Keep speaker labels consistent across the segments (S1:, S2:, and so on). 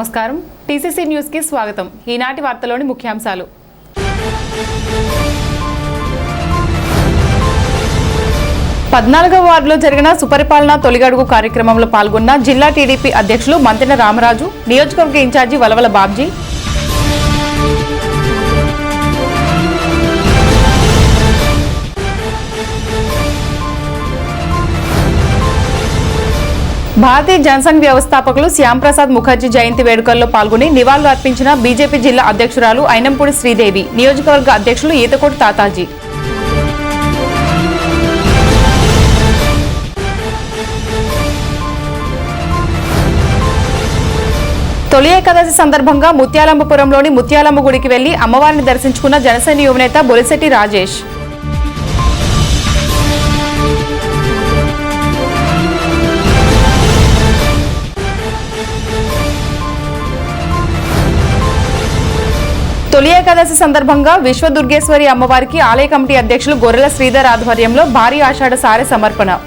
S1: నమస్కారం TCC news కి స్వాగతం। ఈనాటి వార్తలోని ముఖ్యాంశాలు। పద్నాలుగవ వార్డులో జరిగిన సుపరిపాలన తొలి అడుగు కార్యక్రమంలో పాల్గొన్న జిల్లా టీడీపీ అధ్యక్షులు మంతెన రామరాజు, నియోజకవర్గ ఇన్ఛార్జి వలవల బాబ్జీ, భారతీయ జనసంఘ్ వ్యవస్థాపకులు శ్యాంప్రసాద్ ముఖర్జీ జయంతి వేడుకల్లో పాల్గొని నివాళులు అర్పించిన బీజేపీ జిల్లా అధ్యక్షురాలు ఐనంపూడి శ్రీదేవి, నియోజకవర్గ అధ్యక్షులు ఈతకోటి తాతాజీ। తొలి ఏకాదశి సందర్భంగా ముత్యాలంబపురంలోని ముత్యాలమ్మ గుడికి వెళ్లి అమ్మవారిని దర్శించుకున్న జనసేన యువనేత బొలిశెట్టి రాజేష్। తొలి ఏకాదశి సందర్భంగా విశ్వదుర్గేశ్వరి అమ్మవారికి ఆలయ కమిటీ అధ్యక్షులు గొర్రెల శ్రీధర్ ఆధ్వర్యంలో భారీ ఆషాఢ సారె సమర్పణ।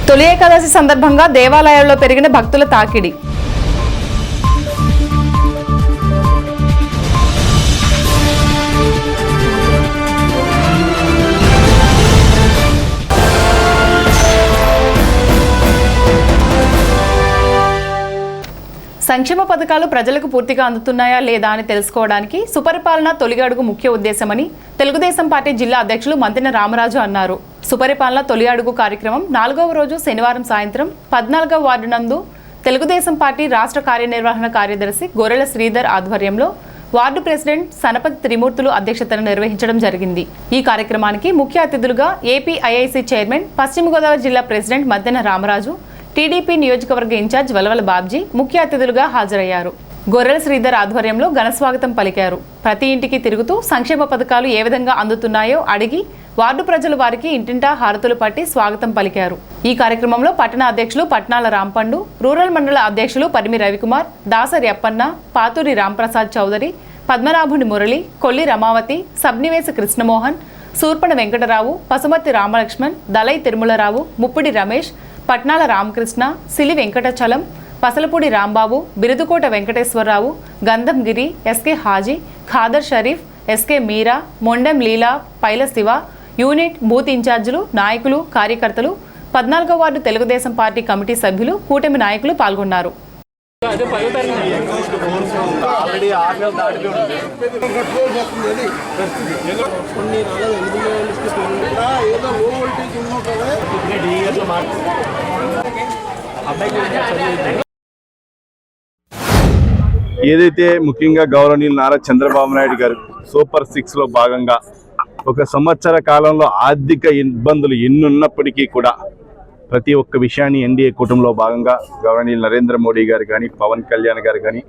S1: తొలి ఏకాదశి సందర్భంగా దేవాలయాల్లో పెరిగిన భక్తుల తాకిడి। సంక్షేమ పథకాలు ప్రజలకు పూర్తిగా అందుతున్నాయా లేదా అని తెలుసుకోవడానికి సుపరిపాలన తొలి అడుగు ముఖ్య ఉద్దేశమని తెలుగుదేశం పార్టీ జిల్లా అధ్యక్షులు మంతెన రామరాజు అన్నారు। సుపరిపాలన తొలి అడుగు కార్యక్రమం 4వ రోజు శనివారం సాయంత్రం 14వ వార్డు నందు తెలుగుదేశం పార్టీ రాష్ట్ర కార్యనిర్వహణ కార్యదర్శి గొర్రెల శ్రీధర్ ఆధ్వర్యంలో వార్డు ప్రెసిడెంట్ సనపతి త్రిమూర్తులు అధ్యక్షతన నిర్వహించడం జరిగింది। ఈ కార్యక్రమానికి ముఖ్య అతిథులుగా ఏపీఐఐసీ చైర్మన్, పశ్చిమ గోదావరి జిల్లా ప్రెసిడెంట్ మంతెన రామరాజు, టీడీపీ నియోజకవర్గ ఇన్ఛార్జ్ వలవల బాబ్జీ ముఖ్య అతిథులుగా హాజరయ్యారు। గొర్రెల శ్రీధర్ ఆధ్వర్యంలో ఘనస్వాగతం పలికారు। ప్రతి ఇంటికి తిరుగుతూ సంక్షేమ పథకాలు ఏ విధంగా అందుతున్నాయో అడిగి వార్డు ప్రజలు వారికి ఇంటింటా హారతులు పట్టి స్వాగతం పలికారు। ఈ కార్యక్రమంలో పట్టణ అధ్యక్షులు పట్నాల రాంపండు, రూరల్ మండల అధ్యక్షులు పరిమి రవికుమార్, దాసరి అప్పన్న, పాతూరి రాంప్రసాద్ చౌదరి, పద్మనాభుని మురళి, కొల్లి రమావతి, సబ్నివేశ కృష్ణమోహన్, సూర్పణ వెంకటరావు, పసుమర్తి రామలక్ష్మణ్, దలై తిరుమలరావు, ముప్పిడి రమేష్, పట్నాల రామకృష్ణ, సిలి వెంకటచలం, పసలపూడి రాంబాబు, బిరుదుకోట వెంకటేశ్వరరావు, గంధం గిరి, ఎస్కే హాజీ, ఖాదర్ షరీఫ్, ఎస్కే మీరా, మొండెం లీలా, పైల శివ, యూనిట్ బూత్ ఇన్ఛార్జీలు, నాయకులు, కార్యకర్తలు, 14వ వార్డు తెలుగుదేశం పార్టీ కమిటీ సభ్యులు, కూటమి నాయకులు పాల్గొన్నారు।
S2: ఏదైతే ముఖ్యంగా గౌరవనీయులు నారా చంద్రబాబు నాయుడు గారు సూపర్ 6 లో భాగంగా ఒక సంవత్సర కాలంలో ఆర్థిక ఇబ్బందులు ఎన్నున్నప్పటికీ కూడా ప్రతి ఒక్క విషయాన్ని ఎన్డీఏ కూటమిలో భాగంగా గౌరవనీయులు నరేంద్ర మోడీ గారు కానీ, పవన్ కళ్యాణ్ గారు కానీ,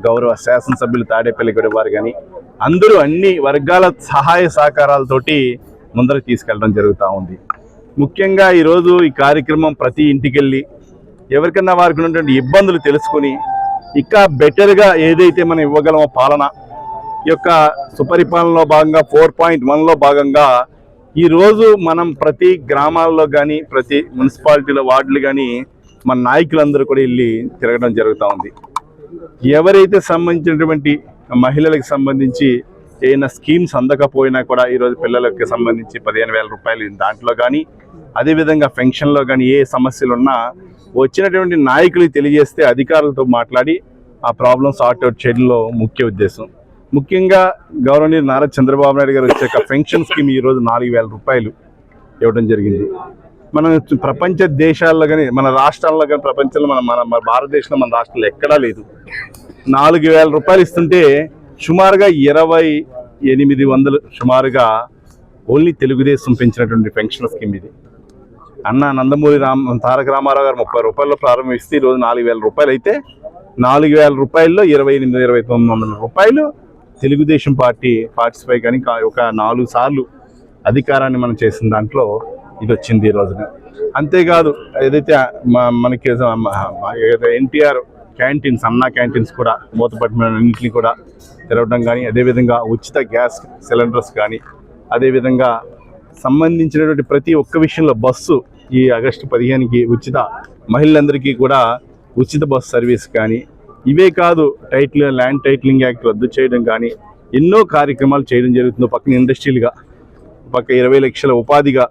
S2: గౌరవ శాసనసభ్యులు తాడేపల్లిగూడె వారు కానీ అందరూ అన్ని వర్గాల సహాయ సహకారాలతోటి ముందరకు తీసుకెళ్ళడం జరుగుతూ ఉంది। ముఖ్యంగా ఈరోజు ఈ కార్యక్రమం ప్రతి ఇంటికి వెళ్ళి ఎవరికన్నా వారికి ఉన్నటువంటి ఇబ్బందులు తెలుసుకుని ఇంకా బెటర్గా ఏదైతే మనం ఇవ్వగలమో పాలన ఈ యొక్క సుపరిపాలనలో భాగంగా 4.1లో భాగంగా ఈరోజు మనం ప్రతి గ్రామాల్లో కానీ ప్రతి మున్సిపాలిటీలో వార్డులు కానీ మన నాయకులందరూ కూడా వెళ్ళి తిరగడం జరుగుతూ ఉంది। ఎవరైతే సంబంధించినటువంటి మహిళలకు సంబంధించి ఏదైనా స్కీమ్స్ అందకపోయినా కూడా ఈరోజు పిల్లలకు సంబంధించి 15,000 రూపాయలు దాంట్లో కానీ, అదేవిధంగా పెన్షన్లో కానీ ఏ సమస్యలు ఉన్నా వచ్చినటువంటి నాయకులకు తెలియజేస్తే అధికారులతో మాట్లాడి ఆ ప్రాబ్లమ్ సార్ట్అవుట్ చేయడంలో ముఖ్య ఉద్దేశం। ముఖ్యంగా గౌరవనీయులు నారా చంద్రబాబు నాయుడు గారు వచ్చాక పెన్షన్ స్కీమ్ ఈరోజు 4,000 రూపాయలు ఇవ్వడం జరిగింది। మన ప్రపంచ దేశాల్లో కానీ మన రాష్ట్రాల్లో కానీ ప్రపంచంలో మన భారతదేశంలో మన రాష్ట్రంలో ఎక్కడా లేదు। 4,000 రూపాయలు ఇస్తుంటే సుమారుగా 2,800 సుమారుగా ఓన్లీ తెలుగుదేశం పెంచినటువంటి పెన్షన్ స్కీమ్ ఇది। అన్న నందమూరి తారక రామారావు గారు 30 రూపాయల్లో ప్రారంభిస్తే ఈరోజు 4,000 రూపాయలు అయితే 4,000 రూపాయల్లో 2,800-2,900 రూపాయలు తెలుగుదేశం పార్టీ పార్టిసిపేట్ కానీ ఒక 4 సార్లు అధికారాన్ని మనం చేసిన దాంట్లో ఇది వచ్చింది ఈ రోజున। అంతేకాదు ఏదైతే మనకి ఎన్టీఆర్ క్యాంటీన్స్, అన్నా క్యాంటీన్స్ కూడా మూతపట్టిన అన్నింటినీ కూడా తెరవడం కానీ, అదేవిధంగా ఉచిత గ్యాస్ సిలిండర్స్ కానీ, అదేవిధంగా సంబంధించినటువంటి ప్రతి ఒక్క విషయంలో బస్సు ఈ ఆగస్టు 15కి ఉచిత, మహిళలందరికీ కూడా ఉచిత బస్సు సర్వీస్ కానీ, ఇవే కాదు ల్యాండ్ టైటిలింగ్ యాక్ట్ రద్దు చేయడం కానీ ఎన్నో కార్యక్రమాలు చేయడం జరుగుతుంది. పక్కన ఇండస్ట్రియల్గా, పక్క 20 లక్షల ఉపాధిగా,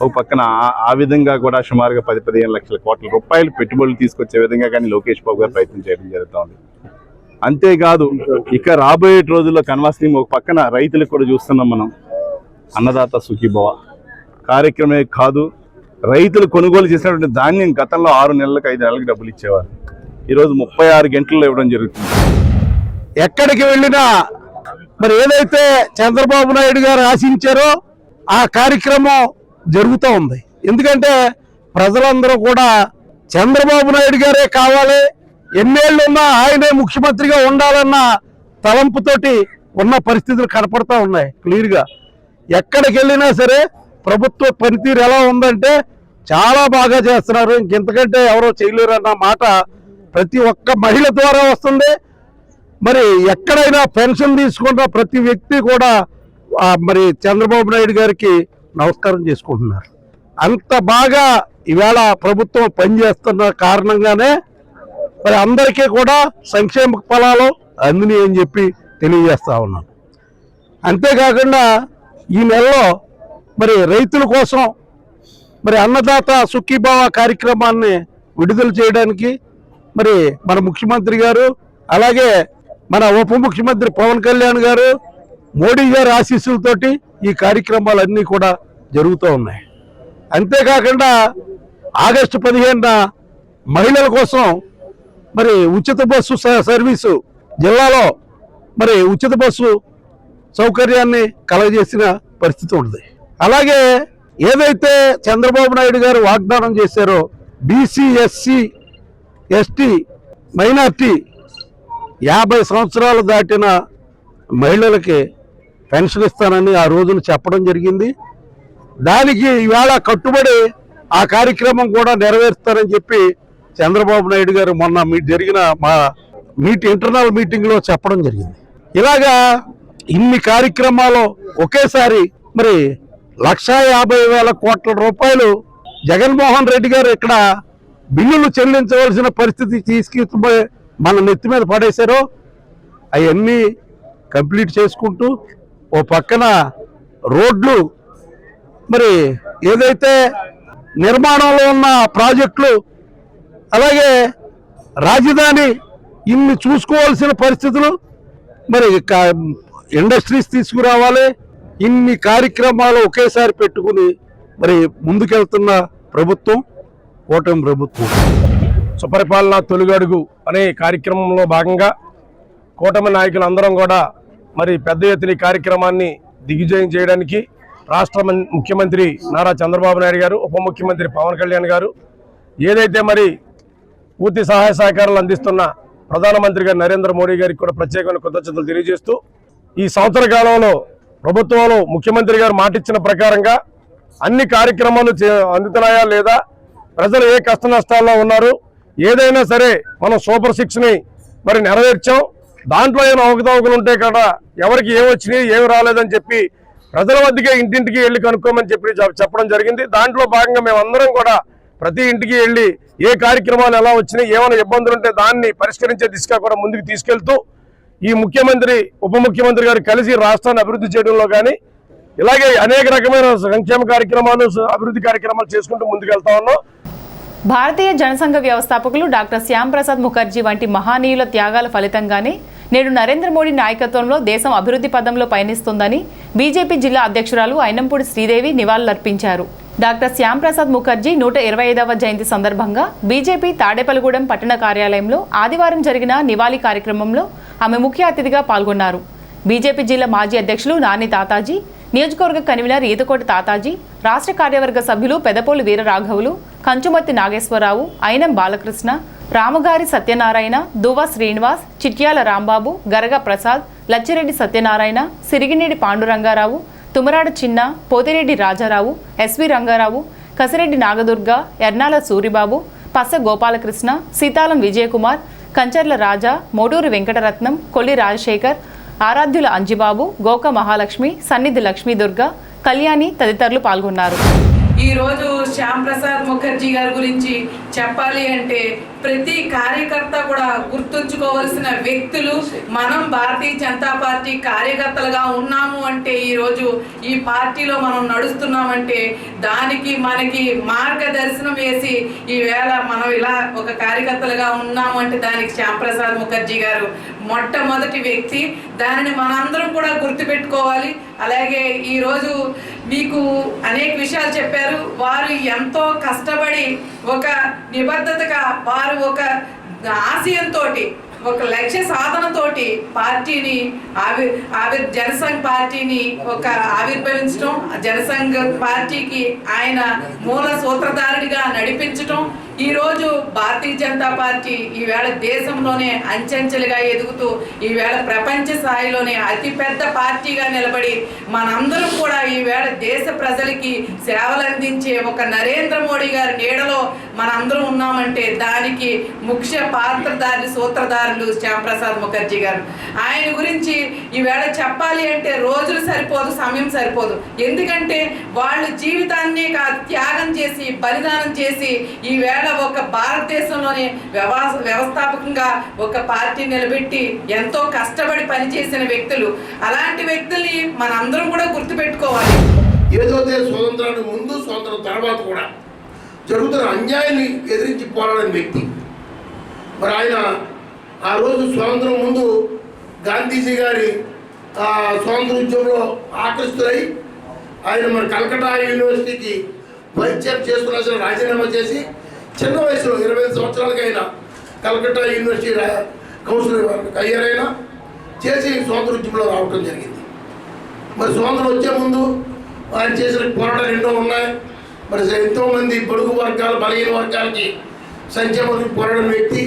S2: ఒక పక్కన ఆ విధంగా కూడా సుమారుగా 10-15 లక్షల కోట్ల రూపాయలు పెట్టుబడులు తీసుకొచ్చే విధంగా కానీ లోకేష్ బాబు గారు ప్రయత్నం చేయడం జరుగుతూ ఉంది. అంతేకాదు ఇక రాబోయే రోజుల్లో కన్వాస్ని ఒక పక్కన రైతులకు కూడా చూస్తున్నాం మనం. అన్నదాత సుఖీభవ కార్యక్రమే కాదు, రైతులు కొనుగోలు చేసినటువంటి ధాన్యం గతంలో 6 నెలలకు 5 నెలలకు డబ్బులు ఇచ్చేవారు. ఈరోజు 36 గంటల్లో ఇవ్వడం జరుగుతుంది.
S3: ఎక్కడికి వెళ్ళినా మరి ఏదైతే చంద్రబాబు నాయుడు గారు ఆశించారో ఆ కార్యక్రమం జరుగుతూ ఉంది. ఎందుకంటే ప్రజలందరూ కూడా చంద్రబాబు నాయుడు గారే కావాలి, ఎన్నేళ్ళున్నా ఆయనే ముఖ్యమంత్రిగా ఉండాలన్న తలంపుతోటి ఉన్న పరిస్థితులు కనపడతా ఉన్నాయి క్లియర్గా. ఎక్కడికి వెళ్ళినా సరే ప్రభుత్వ పనితీరు ఎలా ఉందంటే చాలా బాగా చేస్తున్నారు, ఇంకెంతకంటే ఎవరో చేయలేరు అన్న మాట ప్రతి ఒక్క మహిళ ద్వారా వస్తుంది. మరి ఎక్కడైనా పెన్షన్ తీసుకున్న ప్రతి వ్యక్తి కూడా మరి చంద్రబాబు నాయుడు గారికి నమస్కారం చేసుకుంటున్నారు. అంత బాగా ఈవేళ ప్రభుత్వం పనిచేస్తున్న కారణంగానే మరి అందరికీ కూడా సంక్షేమ ఫలాలు అందినాయి అని చెప్పి తెలియజేస్తా ఉన్నాను. అంతేకాకుండా ఈ నెలలో మరి రైతుల కోసం మరి అన్నదాత సుఖీభావ కార్యక్రమాన్ని విడుదల చేయడానికి మరి మన ముఖ్యమంత్రి గారు, అలాగే మన ఉప ముఖ్యమంత్రి పవన్ కళ్యాణ్ గారు, మోడీ గారి ఆశీస్సులతోటి ఈ కార్యక్రమాలన్నీ కూడా జరుగుతూ ఉన్నాయి. అంతేకాకుండా ఆగస్టు 15న మహిళల కోసం మరి ఉచిత బస్సు సర్వీసు జిల్లాలో మరి ఉచిత బస్సు సౌకర్యాన్ని కలగజేసిన పరిస్థితి ఉంది. అలాగే ఏదైతే చంద్రబాబు నాయుడు గారు వాగ్దానం చేశారో బీసీ, ఎస్సీ, ఎస్టీ, మైనార్టీ 50 సంవత్సరాలు దాటిన మహిళలకి పెన్షన్ ఇస్తానని ఆ రోజున చెప్పడం జరిగింది. దానికి ఈవేళ కట్టుబడి ఆ కార్యక్రమం కూడా నెరవేరుస్తారని చెప్పి చంద్రబాబు నాయుడు గారు మొన్న జరిగిన మా ఇంటర్నల్ మీటింగ్లో చెప్పడం జరిగింది. ఇలాగా ఇన్ని కార్యక్రమాలు ఒకేసారి మరి 1,50,000 కోట్ల రూపాయలు జగన్మోహన్ రెడ్డి గారు ఇక్కడ బిల్లులు చెల్లించవలసిన పరిస్థితి తీసుకుపోయి మన నెత్తి మీద పడేశారో అవన్నీ కంప్లీట్ చేసుకుంటూ ఓ పక్కన రోడ్లు మరి ఏదైతే నిర్మాణంలో ఉన్న ప్రాజెక్టులు, అలాగే రాజధాని ఇన్ని చూసుకోవాల్సిన పరిస్థితులు, మరి ఇండస్ట్రీస్ తీసుకురావాలి. ఇన్ని కార్యక్రమాలు ఒకేసారి పెట్టుకుని మరి ముందుకెళ్తున్న ప్రభుత్వం కూటమి ప్రభుత్వం.
S4: సుపరిపాలన తొలిగడుగు అనే కార్యక్రమంలో భాగంగా కూటమి నాయకులందరం కూడా మరి పెద్ద ఎత్తున ఈ కార్యక్రమాన్ని దిగ్విజయం చేయడానికి రాష్ట్ర ముఖ్యమంత్రి నారా చంద్రబాబు నాయుడు గారు, ఉప ముఖ్యమంత్రి పవన్ కళ్యాణ్ గారు ఏదైతే మరి పూర్తి సహాయ సహకారాలు అందిస్తున్న ప్రధానమంత్రి గారు నరేంద్ర మోడీ గారికి కూడా ప్రత్యేకమైన కృతజ్ఞతలు తెలియజేస్తూ, ఈ సంవత్సర కాలంలో ప్రభుత్వంలో ముఖ్యమంత్రి గారు మాటిచ్చిన ప్రకారంగా అన్ని కార్యక్రమాలు అందుతున్నాయా లేదా, ప్రజలు ఏ కష్ట నష్టాల్లో ఉన్నారు, ఏదైనా సరే మనం సూపర్ 6ని మరి నెరవేర్చాం. దాంట్లో ఏమైనా అవకతవకలు ఉంటే కదా ఎవరికి ఏమి వచ్చినాయి ఏమి రాలేదని చెప్పి ప్రజల వద్దకే ఇంటింటికి వెళ్ళి కనుక్కోమని చెప్పి చెప్పడం జరిగింది. దాంట్లో భాగంగా మేమందరం కూడా ప్రతి ఇంటికి వెళ్ళి ఏ కార్యక్రమాలు ఎలా వచ్చినాయి, ఏమైనా ఇబ్బందులు ఉంటే దాన్ని పరిష్కరించే దిశగా కూడా ముందుకు తీసుకెళ్తూ ఈ ముఖ్యమంత్రి ఉప ముఖ్యమంత్రి గారు కలిసి రాష్ట్రాన్ని అభివృద్ధి చేయడంలో కానీ ఇలాగే అనేక రకమైన సంక్షేమ కార్యక్రమాలు, అభివృద్ధి కార్యక్రమాలు చేసుకుంటూ ముందుకెళ్తా ఉన్నాం.
S1: భారతీయ జనసంఘ వ్యవస్థాపకులు డాక్టర్ శ్యామ్ ప్రసాద్ ముఖర్జీ వంటి మహనీయుల త్యాగాల ఫలితంగానే నేడు నరేంద్ర మోడీ నాయకత్వంలో దేశం అభివృద్ధి పదంలో పయనిస్తుందని బీజేపీ జిల్లా అధ్యక్షురాలు అయినంపూడి శ్రీదేవి నివాళులర్పించారు. డాక్టర్ శ్యామ్ ప్రసాద్ ముఖర్జీ 125వ జయంతి సందర్భంగా బీజేపీ తాడేపల్లిగూడెం పట్టణ కార్యాలయంలో ఆదివారం జరిగిన నివాళి కార్యక్రమంలో ఆమె ముఖ్య అతిథిగా పాల్గొన్నారు. బీజేపీ జిల్లా మాజీ అధ్యక్షులు నాని తాతాజీ, నియోజకవర్గ కన్వీనర్ ఈతకోటి తాతాజీ, రాష్ట్ర కార్యవర్గ సభ్యులు పెదపోలు వీరరాఘవులు, కంచుమర్తి నాగేశ్వరరావు, అయినం బాలకృష్ణ, రామగారి సత్యనారాయణ, దువ్వ శ్రీనివాస్, చిట్యాల రాంబాబు, గరగ ప్రసాద్, లచ్చిరెడ్డి సత్యనారాయణ, సిరిగినేడి పాండురంగారావు, తుమరాడు చిన్న, పోతిరెడ్డి రాజారావు, ఎస్వి రంగారావు, కసిరెడ్డి నాగదుర్గ, ఎర్నాల సూరిబాబు, పస్స గోపాలకృష్ణ, సీతాలం విజయకుమార్, కంచర్ల రాజా, మోటూరి వెంకటరత్నం, కొల్లి రాజశేఖర్, ఆరాధ్యుల అంజిబాబు, గోక మహాలక్ష్మి, సన్నిధి లక్ష్మీదుర్గ, కళ్యాణి తదితరులు పాల్గొన్నారు.
S5: ఈరోజు శ్యామ్ ప్రసాద్ ముఖర్జీ గారి గురించి చెప్పాలి అంటే ప్రతి కార్యకర్త కూడా గుర్తుంచుకోవాల్సిన వ్యక్తులు. మనం భారతీయ జనతా పార్టీ కార్యకర్తలుగా ఉన్నాము అంటే ఈరోజు ఈ పార్టీలో మనం నడుస్తున్నామంటే దానికి మనకి మార్గదర్శనం వేసి ఈవేళ మనం ఇలా ఒక కార్యకర్తలుగా ఉన్నాము అంటే దానికి శ్యామ్ ప్రసాద్ ముఖర్జీ గారు మొట్టమొదటి వ్యక్తి. దానిని మనందరం కూడా గుర్తుపెట్టుకోవాలి. అలాగే ఈరోజు మీకు అనేక విషయాలు చెప్పారు. వారు ఎంతో కష్టపడి ఒక నిబద్ధతగా వారు ఒక ఆశయంతో ఒక లక్ష్య సాధనతోటి పార్టీని జనసంఘ్ పార్టీని ఒక ఆవిర్భవించడం, జనసంఘ్ పార్టీకి ఆయన మూల సూత్రధారుడిగా నడిపించడం. ఈరోజు భారతీయ జనతా పార్టీ ఈవేళ దేశంలోనే అంచెంచెలుగా ఎదుగుతూ ఈవేళ ప్రపంచ స్థాయిలోనే అతిపెద్ద పార్టీగా నిలబడి మనందరం కూడా ఈవేళ దేశ ప్రజలకి సేవలు అందించే ఒక నరేంద్ర మోడీ గారి నీడలో మనందరం ఉన్నామంటే దానికి ముఖ్య పాత్రధారి సూత్రధారులు శ్యామ్ ప్రసాద్ ముఖర్జీ గారు. ఆయన గురించి ఈవేళ చెప్పాలి అంటే రోజులు సరిపోదు, సమయం సరిపోదు. ఎందుకంటే వాళ్ళు జీవితాన్ని త్యాగం చేసి బలిదానం చేసి ఈవేళ ఒక భారతదేశంలోనే వ్యవస్థాపకంగా ఒక పార్టీ నిలబెట్టి ఎంతో కష్టపడి పనిచేసిన వ్యక్తులు. అలాంటి వ్యక్తుల్ని మనందరం కూడా గుర్తుపెట్టుకోవాలి.
S6: ఏదైతే స్వతంత్రానికి ముందు స్వతంత్రం తర్వాత కూడా జరుగుతున్న అన్యాయాన్ని ఎదిరించి పోరాడిన వ్యక్తి. మరి ఆయన ఆ రోజు స్వాతంత్రం ముందు గాంధీజీ గారి స్వాతంత్ర ఉద్యమంలో ఆకర్షితులై ఆయన మరి కలకట్టా యూనివర్సిటీకి వైస్ ఛాన్సలర్ చేసుకున్న రాజీనామా చేసి చిన్న వయసులో 25 సంవత్సరాలకి ఆయన కలకట్టా యూనివర్సిటీ కౌన్సిలర్ అయ్యారైనా చేసి స్వాతంత్ర ఉద్యమంలో రావడం జరిగింది. మరి స్వాతంత్రం వచ్చే ముందు ఆయన చేసిన పోరాటాలు ఎన్నో ఉన్నాయి. మరి ఎంతోమంది పొడుగు వర్గాలు బలహీన వర్గాలకి సంక్షేమానికి పోరాడిన వ్యక్తి.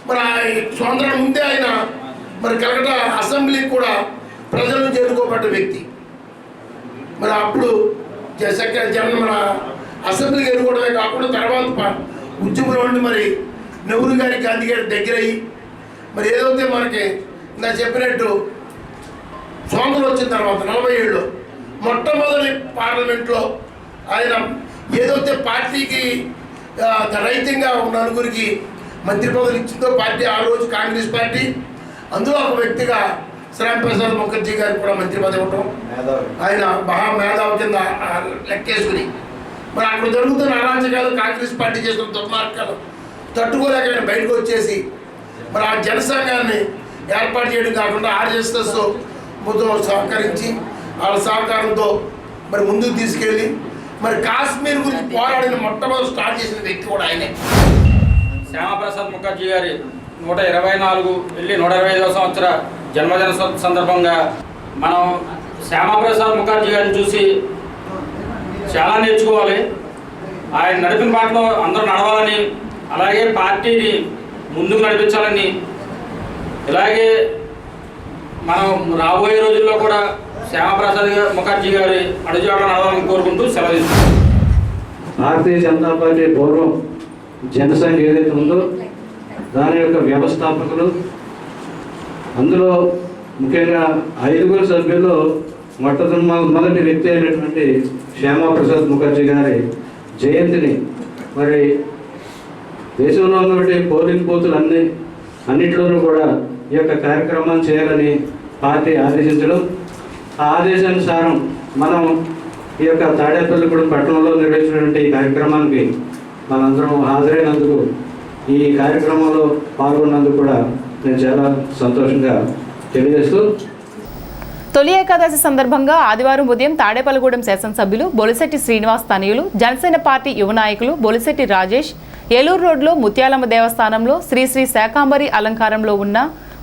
S6: మరి స్వాతంత్రం ముందే ఆయన మరి కలకట్టా అసెంబ్లీకి కూడా ప్రజల నుంచి ఎన్నుకోబడ్డ వ్యక్తి. మరి అప్పుడు మన అసెంబ్లీకి ఎన్నుకోవడమే కాకుండా తర్వాత ఉద్యమంలో ఉండి మరి నెహ్రూ గారి గాంధీ గారి దగ్గరయ్యి మరి ఏదైతే మనకి నా చెప్పినట్టు స్వాతంత్రం వచ్చిన తర్వాత 47లో మొట్టమొదటి పార్లమెంట్లో ఆయన ఏదైతే పార్టీకి రైతంగా ఉన్న నలుగురికి మంత్రి పదవులు ఇచ్చిందో పార్టీ ఆ రోజు కాంగ్రెస్ పార్టీ, అందులో ఒక వ్యక్తిగా శ్యామ్ ప్రసాద్ ముఖర్జీ గారికి కూడా మంత్రి పదవి ఇవ్వటం, ఆయన మహా మేధావి కింద లెక్కేసుకుని మరి అక్కడ జరుగుతున్న అరాచకాలు కాంగ్రెస్ పార్టీ చేస్తున్న దుర్మార్గాలు తట్టుకోలేక ఆయన బయటకు వచ్చేసి మరి ఆ జనసంఘాన్ని ఏర్పాటు చేయడం కాకుండా ఆర్ఎస్ఎస్ మొత్తం సహకరించి వాళ్ళ సహకారంతో మరి ముందుకు తీసుకెళ్ళి మరి కాశ్మీర్ గురించి పోరాడిన మొట్టమొదటి స్టార్ట్ చేసిన వ్యక్తి కూడా ఆయనే.
S7: శ్యామప్రసాద్ ముఖర్జీ గారి 124 వెళ్ళి 125వ సంవత్సర జన్మదిన సందర్భంగా మనం శ్యామప్రసాద్ ముఖర్జీ గారిని చూసి చాలా నేర్చుకోవాలి. ఆయన నడిపిన బాటలో అందరూ నడవాలని, అలాగే పార్టీని ముందుకు నడిపించాలని, ఇలాగే మనం రాబోయే రోజుల్లో కూడా శ్యామప్రసాద్ ముఖర్జీ గారి అడుగుజాడలో నడవాలని కోరుకుంటూ సెలవు తీసుకుంటాం.
S8: భారతీయ జనతా పార్టీ పూర్వం జనసంఘ్ ఏదైతే ఉందో దాని యొక్క వ్యవస్థాపకులు, అందులో ముఖ్యంగా 5 సభ్యుల్లో మొదటి వ్యక్తి అయినటువంటి శ్యామప్రసాద్ ముఖర్జీ గారి జయంతిని మరి దేశంలో ఉన్నటువంటి పోలింగ్ బూతులు అన్నింటిలోనూ కూడా ఈ యొక్క కార్యక్రమాన్ని చేయాలని పార్టీ ఆదేశించడం, ఆ ఆదేశానుసారం మనం ఈ యొక్క తాడేపల్లిగూడెం పట్టణంలో నిర్వహించినటువంటి ఈ కార్యక్రమానికి మనందరం హాజరైనందుకు, ఈ కార్యక్రమంలో పాల్గొన్నందుకు కూడా నేను చాలా సంతోషంగా తెలియజేస్తూ,
S1: తొలి ఏకాదశి సందర్భంగా ఆదివారం ఉదయం తాడేపల్లిగూడెం శాసనసభ్యులు బొలిశెట్టి శ్రీనివాస్ తనయులు, జనసేన పార్టీ యువ నాయకులు బొలిశెట్టి రాజేష్ ఏలూరు రోడ్లో ముత్యాలమ్మ దేవస్థానంలో శ్రీ శ్రీ శాకాంబరి అలంకారంలో ఉన్న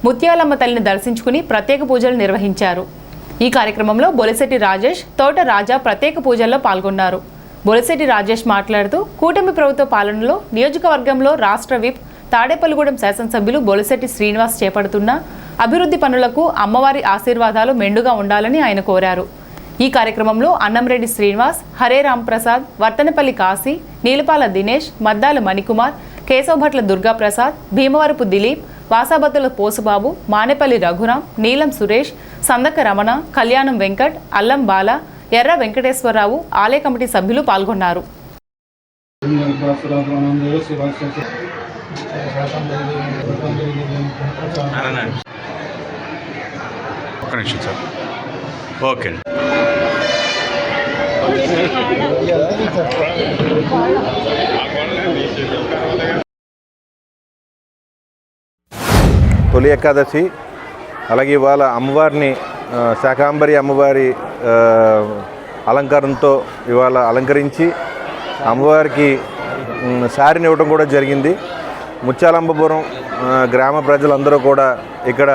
S1: ముత్యాలమ్మ తల్లిని దర్శించుకుని ప్రత్యేక పూజలు నిర్వహించారు. ఈ కార్యక్రమంలో బొలిశెట్టి రాజేష్, తోట రాజా ప్రత్యేక పూజల్లో పాల్గొన్నారు. బొలిశెట్టి రాజేష్ మాట్లాడుతూ కూటమి ప్రభుత్వ పాలనలో నియోజకవర్గంలో రాష్ట్ర విప్ తాడేపల్లిగూడెం శాసనసభ్యులు బొలిశెట్టి శ్రీనివాస్ చేపడుతున్న అభివృద్ధి పనులకు అమ్మవారి ఆశీర్వాదాలు మెండుగా ఉండాలని ఆయన కోరారు. ఈ కార్యక్రమంలో అన్నంరెడ్డి శ్రీనివాస్, హరే రాంప్రసాద్, వర్తనపల్లి కాశీ, నీలపాల దినేష్, మద్దాల మణికుమార్, కేశవభట్ల దుర్గాప్రసాద్, భీమవరపు దిలీప్, వాసాబత్తుల పోసుబాబు, మానేపల్లి రఘురాం, నీలం సురేష్, సందక రమణ, కళ్యాణం వెంకట్, అల్లం బాల, ఎర్ర వెంకటేశ్వరరావు ఆలయ కమిటీ సభ్యులు పాల్గొన్నారు.
S2: ఓకే.
S9: తొలి ఏకాదశి, అలాగే ఇవాళ అమ్మవారిని శాకాంబరి అమ్మవారి అలంకారంతో ఇవాళ అలంకరించి అమ్మవారికి శారీని ఇవ్వడం కూడా జరిగింది. ముత్యాలంబపురం గ్రామ ప్రజలందరూ కూడా ఇక్కడ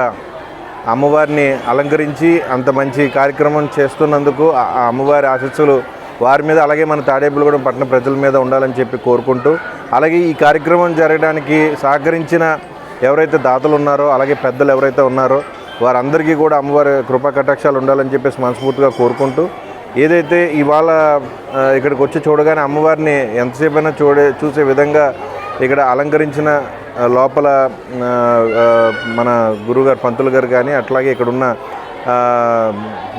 S9: అమ్మవారిని అలంకరించి అంత మంచి కార్యక్రమం చేస్తున్నందుకు ఆ అమ్మవారి ఆశీస్సులు వారి మీద, అలాగే మన తాడేపల్లిగూడెం పట్టణ ప్రజల మీద ఉండాలని చెప్పి కోరుకుంటూ, అలాగే ఈ కార్యక్రమం జరగడానికి సహకరించిన ఎవరైతే దాతలు ఉన్నారో, అలాగే పెద్దలు ఎవరైతే ఉన్నారో వారందరికీ కూడా అమ్మవారి కృపా కటాక్షాలు ఉండాలని చెప్పేసి మనస్ఫూర్తిగా కోరుకుంటూ, ఏదైతే ఇవాళ ఇక్కడికి వచ్చి చూడగానే అమ్మవారిని ఎంతసేపైనా చూసే విధంగా ఇక్కడ అలంకరించిన లోపల మన గురుగారు పంతులు గారు కానీ, అట్లాగే ఇక్కడున్న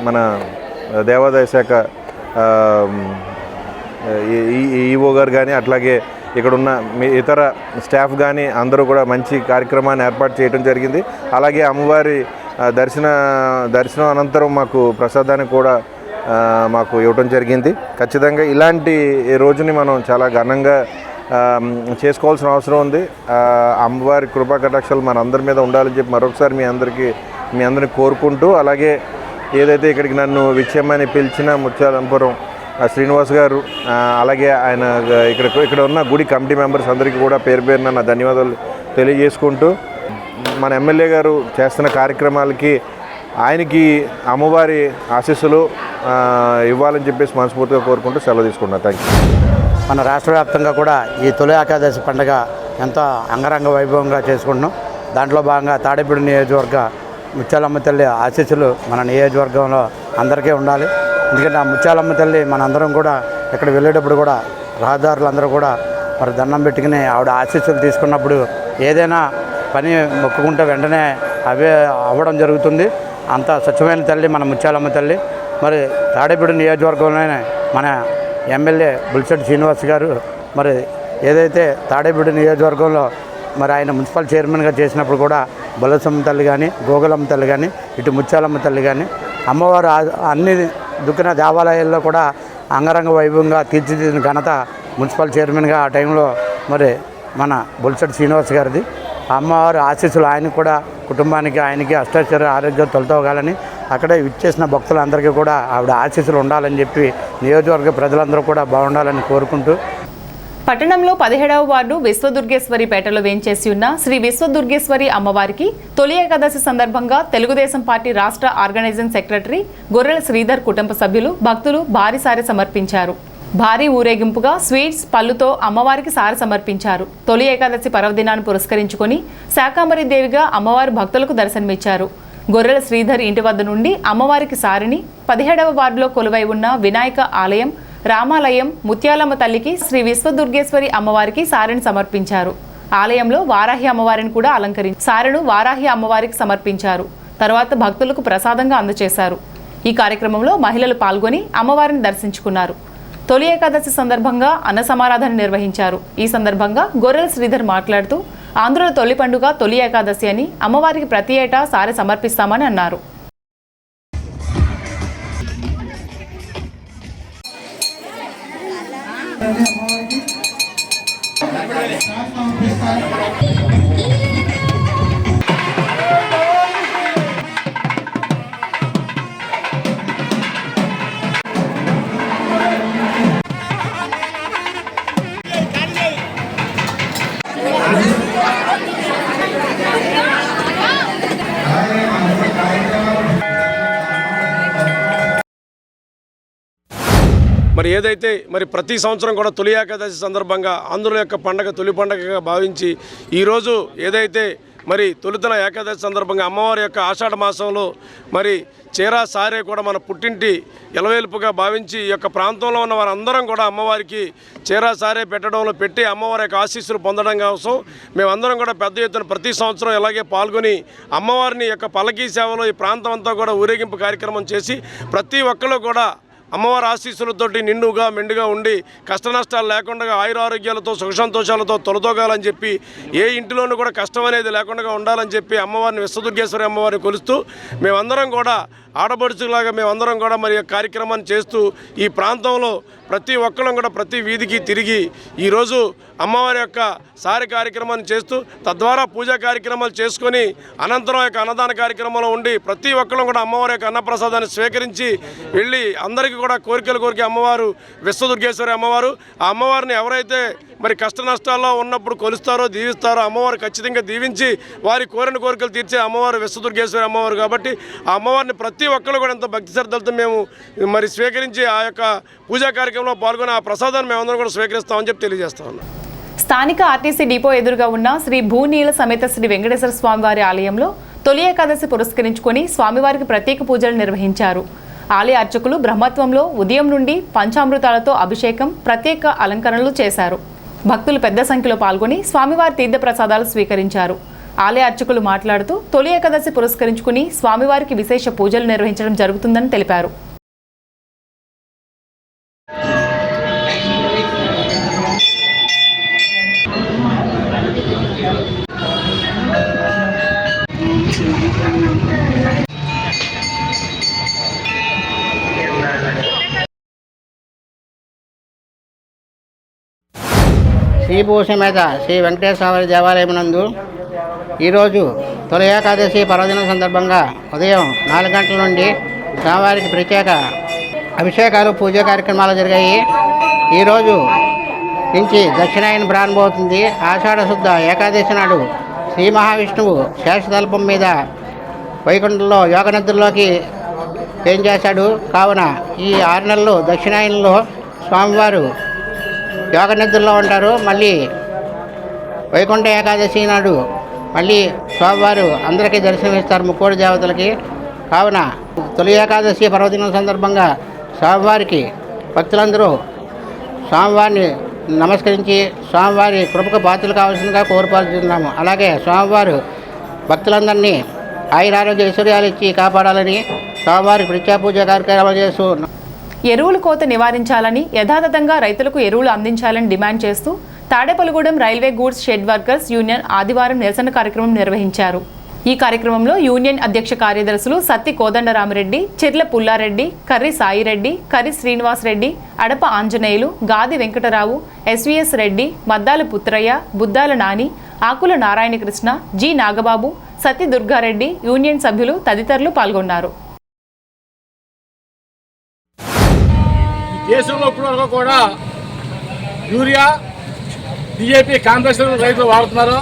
S9: మన దేవాదాయ శాఖ ఈఓ గారు కానీ, అట్లాగే ఇక్కడున్న ఇతర స్టాఫ్ కానీ అందరూ కూడా మంచి కార్యక్రమాన్ని ఏర్పాటు చేయడం జరిగింది. అలాగే అమ్మవారి దర్శనం అనంతరం మాకు ప్రసాదాన్ని కూడా మాకు ఇవ్వడం జరిగింది. ఖచ్చితంగా ఇలాంటి రోజుని మనం చాలా ఘనంగా చేసుకోవాల్సిన అవసరం ఉంది. అమ్మవారి కృపా కటాక్షాలు మన అందరి మీద ఉండాలని చెప్పి మరొకసారి మీ అందరిని కోరుకుంటూ, అలాగే ఏదైతే ఇక్కడికి నన్ను విచ్చేయమని పిలిచిన ముత్యాలంపురం శ్రీనివాస్ గారు, అలాగే ఆయన ఇక్కడ ఉన్న గుడి కమిటీ మెంబర్స్ అందరికీ కూడా పేరు పేరున నా ధన్యవాదాలు తెలియజేసుకుంటూ, మన ఎమ్మెల్యే గారు చేస్తున్న కార్యక్రమాలకి ఆయనకి అమ్మవారి ఆశీస్సులు ఇవ్వాలని చెప్పేసి మనస్ఫూర్తిగా కోరుకుంటూ సెలవు తీసుకుంటున్నాను. Thank you.
S10: మన రాష్ట్ర వ్యాప్తంగా కూడా ఈ తొలి ఏకాదశి పండుగ ఎంతో అంగరంగ వైభవంగా చేసుకుంటున్నాం. దాంట్లో భాగంగా తాడేపల్లి నియోజకవర్గ ముత్యాలమ్మ తల్లి ఆశీస్సులు మన నియోజకవర్గంలో అందరికీ ఉండాలి. ఎందుకంటే ఆ ముత్యాలమ్మ తల్లి మనందరం కూడా ఇక్కడ వెళ్ళేటప్పుడు కూడా రహదారులందరూ కూడా మరి దండం పెట్టుకుని ఆవిడ ఆశీస్సులు తీసుకున్నప్పుడు ఏదైనా పని మొక్కుకుంటే వెంటనే అవే అవ్వడం జరుగుతుంది. అంత స్వచ్ఛమైన తల్లి మన ముత్యాలమ్మ తల్లి. మరి తాడేపల్లి నియోజకవర్గంలోనే మన ఎమ్మెల్యే బుల్సెట్టి శ్రీనివాస్ గారు మరి ఏదైతే తాడేపల్లి నియోజకవర్గంలో మరి ఆయన మున్సిపల్ చైర్మన్గా చేసినప్పుడు కూడా బొల్లసమ్మ తల్లి కానీ, గోగులమ్మ తల్లి కానీ, ఇటు ముత్యాలమ్మ తల్లి కానీ అమ్మవారు అన్ని దుఃఖిన దేవాలయాల్లో కూడా అంగరంగ వైభవంగా తీర్చిదిద్దిన ఘనత మున్సిపల్ చైర్మన్గా ఆ టైంలో మరి మన బొల్సెట్టి శ్రీనివాస్ గారిది. అమ్మవారి ఆశీస్సులు ఆయనకు కూడా, కుటుంబానికి, ఆయనకి అష్టాచర్య ఆరోగ్యం తొలతోగాలని, అక్కడే విచ్చేసిన భక్తులందరికీ కూడా ఆవిడ ఆశీస్సులు ఉండాలని చెప్పి నియోజకవర్గ ప్రజలందరూ కూడా బాగుండాలని కోరుకుంటూ,
S1: పట్టణంలో 17వ వార్డు విశ్వదుర్గేశ్వరిపేటలో వేంచేసి ఉన్న శ్రీ విశ్వదుర్గేశ్వరి అమ్మవారికి తొలి ఏకాదశి సందర్భంగా తెలుగుదేశం పార్టీ రాష్ట్ర ఆర్గనైజింగ్ సెక్రటరీ గొర్రెల శ్రీధర్ కుటుంబ సభ్యులు, భక్తులు భారీ సారె సమర్పించారు. భారీ ఊరేగింపుగా స్వీట్స్, పళ్ళుతో అమ్మవారికి సారె సమర్పించారు. తొలి ఏకాదశి పర్వదినాన్ని పురస్కరించుకొని శాకాంబరి దేవిగా అమ్మవారు భక్తులకు దర్శనమిచ్చారు. గొర్రెల శ్రీధర్ ఇంటి వద్ద నుండి అమ్మవారికి సారిని 17వ వార్డులో కొలువై ఉన్న వినాయక ఆలయం, రామాలయం, ముత్యాలమ్మ తల్లికి శ్రీ విశ్వదుర్గేశ్వరి అమ్మవారికి సారెను సమర్పించారు. ఆలయంలో వారాహి అమ్మవారిని కూడా అలంకరించి సారెను వారాహి అమ్మవారికి సమర్పించారు. తర్వాత భక్తులకు ప్రసాదంగా అందజేశారు. ఈ కార్యక్రమంలో మహిళలు పాల్గొని అమ్మవారిని దర్శించుకున్నారు. తొలి ఏకాదశి సందర్భంగా అన్న సమారాధన నిర్వహించారు. ఈ సందర్భంగా గొర్రెల శ్రీధర్ మాట్లాడుతూ, ఆంధ్రుల తొలి పండుగ తొలి ఏకాదశి అని, అమ్మవారికి ప్రతి ఏటా సారె సమర్పిస్తామని అన్నారు.
S4: మరి ఏదైతే మరి ప్రతి సంవత్సరం కూడా తొలి ఏకాదశి సందర్భంగా ఆంధ్రుల యొక్క పండగ తొలి పండగగా భావించి ఈరోజు ఏదైతే మరి తొలితల ఏకాదశి సందర్భంగా అమ్మవారి యొక్క ఆషాఢ మాసంలో మరి చీరా సారే కూడా మన పుట్టింటి ఎలవేల్పుగా భావించి ఈ యొక్క ప్రాంతంలో ఉన్న వారందరం కూడా అమ్మవారికి చీరా సారే పెట్టడంలో పెట్టి అమ్మవారి యొక్క ఆశీస్సులు పొందడం కోసం మేమందరం కూడా పెద్ద ఎత్తున ప్రతి సంవత్సరం ఇలాగే పాల్గొని అమ్మవారిని యొక్క పల్లకీ సేవలో ఈ ప్రాంతం అంతా కూడా ఊరేగింపు కార్యక్రమం చేసి ప్రతి ఒక్కరు కూడా అమ్మవారి ఆశీస్సులతోటి నిండుగా మెండుగా ఉండి కష్టనష్టాలు లేకుండా ఆయురారోగ్యాలతో సుఖ సంతోషాలతో తొలతోగాలని చెప్పి ఏ ఇంటిలోనూ కూడా కష్టం అనేది లేకుండా ఉండాలని చెప్పి అమ్మవారిని విశ్వదుర్గేశ్వరి అమ్మవారిని కొలుస్తూ మేమందరం కూడా ఆడపడుచులాగా మేమందరం కూడా మరి కార్యక్రమాన్ని చేస్తూ ఈ ప్రాంతంలో ప్రతి ఒక్కరం కూడా ప్రతి వీధికి తిరిగి ఈరోజు అమ్మవారి యొక్క సారి కార్యక్రమాన్ని చేస్తూ తద్వారా పూజా కార్యక్రమాలు చేసుకొని అనంతరం యొక్క అన్నదాన కార్యక్రమంలో ఉండి ప్రతి ఒక్కరం కూడా అమ్మవారి యొక్క అన్నప్రసాదాన్ని స్వీకరించి వెళ్ళి అందరికీ కూడా కోరికలు కోరికే అమ్మవారు విశ్వదుర్గేశ్వరి అమ్మవారు. ఆ అమ్మవారిని ఎవరైతే మరి కష్ట నష్టాల్లో ఉన్నప్పుడు కొలుస్తారో దీవిస్తారో అమ్మవారు ఖచ్చితంగా దీవించి వారి కోరిన కోరికలు తీర్చే అమ్మవారు విశ్వదుర్గేశ్వరి అమ్మవారు. కాబట్టి ఆ అమ్మవారిని ప్రతి ఒక్కరు కూడా ఎంతో భక్తి శ్రద్ధలతో మేము మరి స్వీకరించి ఆ యొక్క పూజా కార్యక్రమంలో పాల్గొని ఆ ప్రసాదాన్ని మేమందరం కూడా స్వీకరిస్తామని చెప్పి తెలియజేస్తా ఉన్నాం.
S1: స్థానిక ఆర్టీసీ డిపో ఎదురుగా ఉన్న శ్రీ భూనీల సమేత శ్రీ వెంకటేశ్వర స్వామివారి ఆలయంలో తొలి ఏకాదశి పురస్కరించుకొని స్వామివారికి ప్రత్యేక పూజలు నిర్వహించారు. ఆలయ అర్చకులు బ్రహ్మత్వంలో ఉదయం నుండి పంచామృతాలతో అభిషేకం, ప్రత్యేక అలంకరణలు చేశారు. భక్తులు పెద్ద సంఖ్యలో పాల్గొని స్వామివారి తీర్థ ప్రసాదాలు స్వీకరించారు. ఆలయ అర్చకులు మాట్లాడుతూ తొలి ఏకాదశి పురస్కరించుకుని స్వామివారికి విశేష పూజలు నిర్వహించడం జరుగుతుందని తెలిపారు.
S10: శ్రీభూషమేత శ్రీ వెంకటేశ్వర దేవాలయం నందు ఈరోజు తొలి ఏకాదశి పర్వదినం సందర్భంగా ఉదయం 4 గంటల నుండి స్వామివారికి ప్రత్యేక అభిషేకాలు పూజా కార్యక్రమాలు జరిగాయి. ఈరోజు నుంచి దక్షిణాయన ప్రారంభమవుతుంది. ఆషాఢ శుద్ధ ఏకాదశి నాడు శ్రీ మహావిష్ణువు శేషతల్పం మీద వైకుంఠంలో యోగనిద్రలోకి ఏం చేశాడు. కావున ఈ 6 నెలలు దక్షిణాయనంలో స్వామివారు యోగ నిద్రలో ఉంటారు. మళ్ళీ వైకుంఠ ఏకాదశి నాడు మళ్ళీ స్వామివారు అందరికీ దర్శనమిస్తారు, ముక్కోడి దేవతలకి. కావున తొలి ఏకాదశి పర్వదినం సందర్భంగా స్వామివారికి భక్తులందరూ స్వామివారిని నమస్కరించి స్వామివారి కృపకు పాత్రలు కావాల్సిందిగా కోరుపాల్చుతున్నాము. అలాగే స్వామివారు భక్తులందరినీ ఆయురారోగ్య ఐశ్వర్యాలు ఇచ్చి కాపాడాలని స్వామివారికి ప్రత్యేక పూజా కార్యక్రమాలు చేస్తూ
S1: ఎరువుల కోత నివారించాలని, యథాతథంగా రైతులకు ఎరువులు అందించాలని డిమాండ్ చేస్తూ Tadepalligudem railway goods shed workers union ఆదివారం నిరసన కార్యక్రమం నిర్వహించారు. ఈ కార్యక్రమంలో యూనియన్ అధ్యక్ష కార్యదర్శులు సత్తి కోదండరామిరెడ్డి, చిర్ల పుల్లారెడ్డి, కర్రి సాయిరెడ్డి, కర్రి శ్రీనివాస్ రెడ్డి, అడప ఆంజనేయులు, గాది వెంకటరావు, ఎస్వీఎస్ రెడ్డి, మద్దాల పుత్రయ్య, బుద్దాల నాని, ఆకుల నారాయణకృష్ణ, జి నాగబాబు, సత్తి దుర్గారెడ్డి, యూనియన్ సభ్యులు తదితరులు పాల్గొన్నారు.
S11: దేశంలో ఇప్పటివరకు కూడా యూరియా, డిఏపి కాంప్లెక్స్ రైతులు వాడుతున్నారు.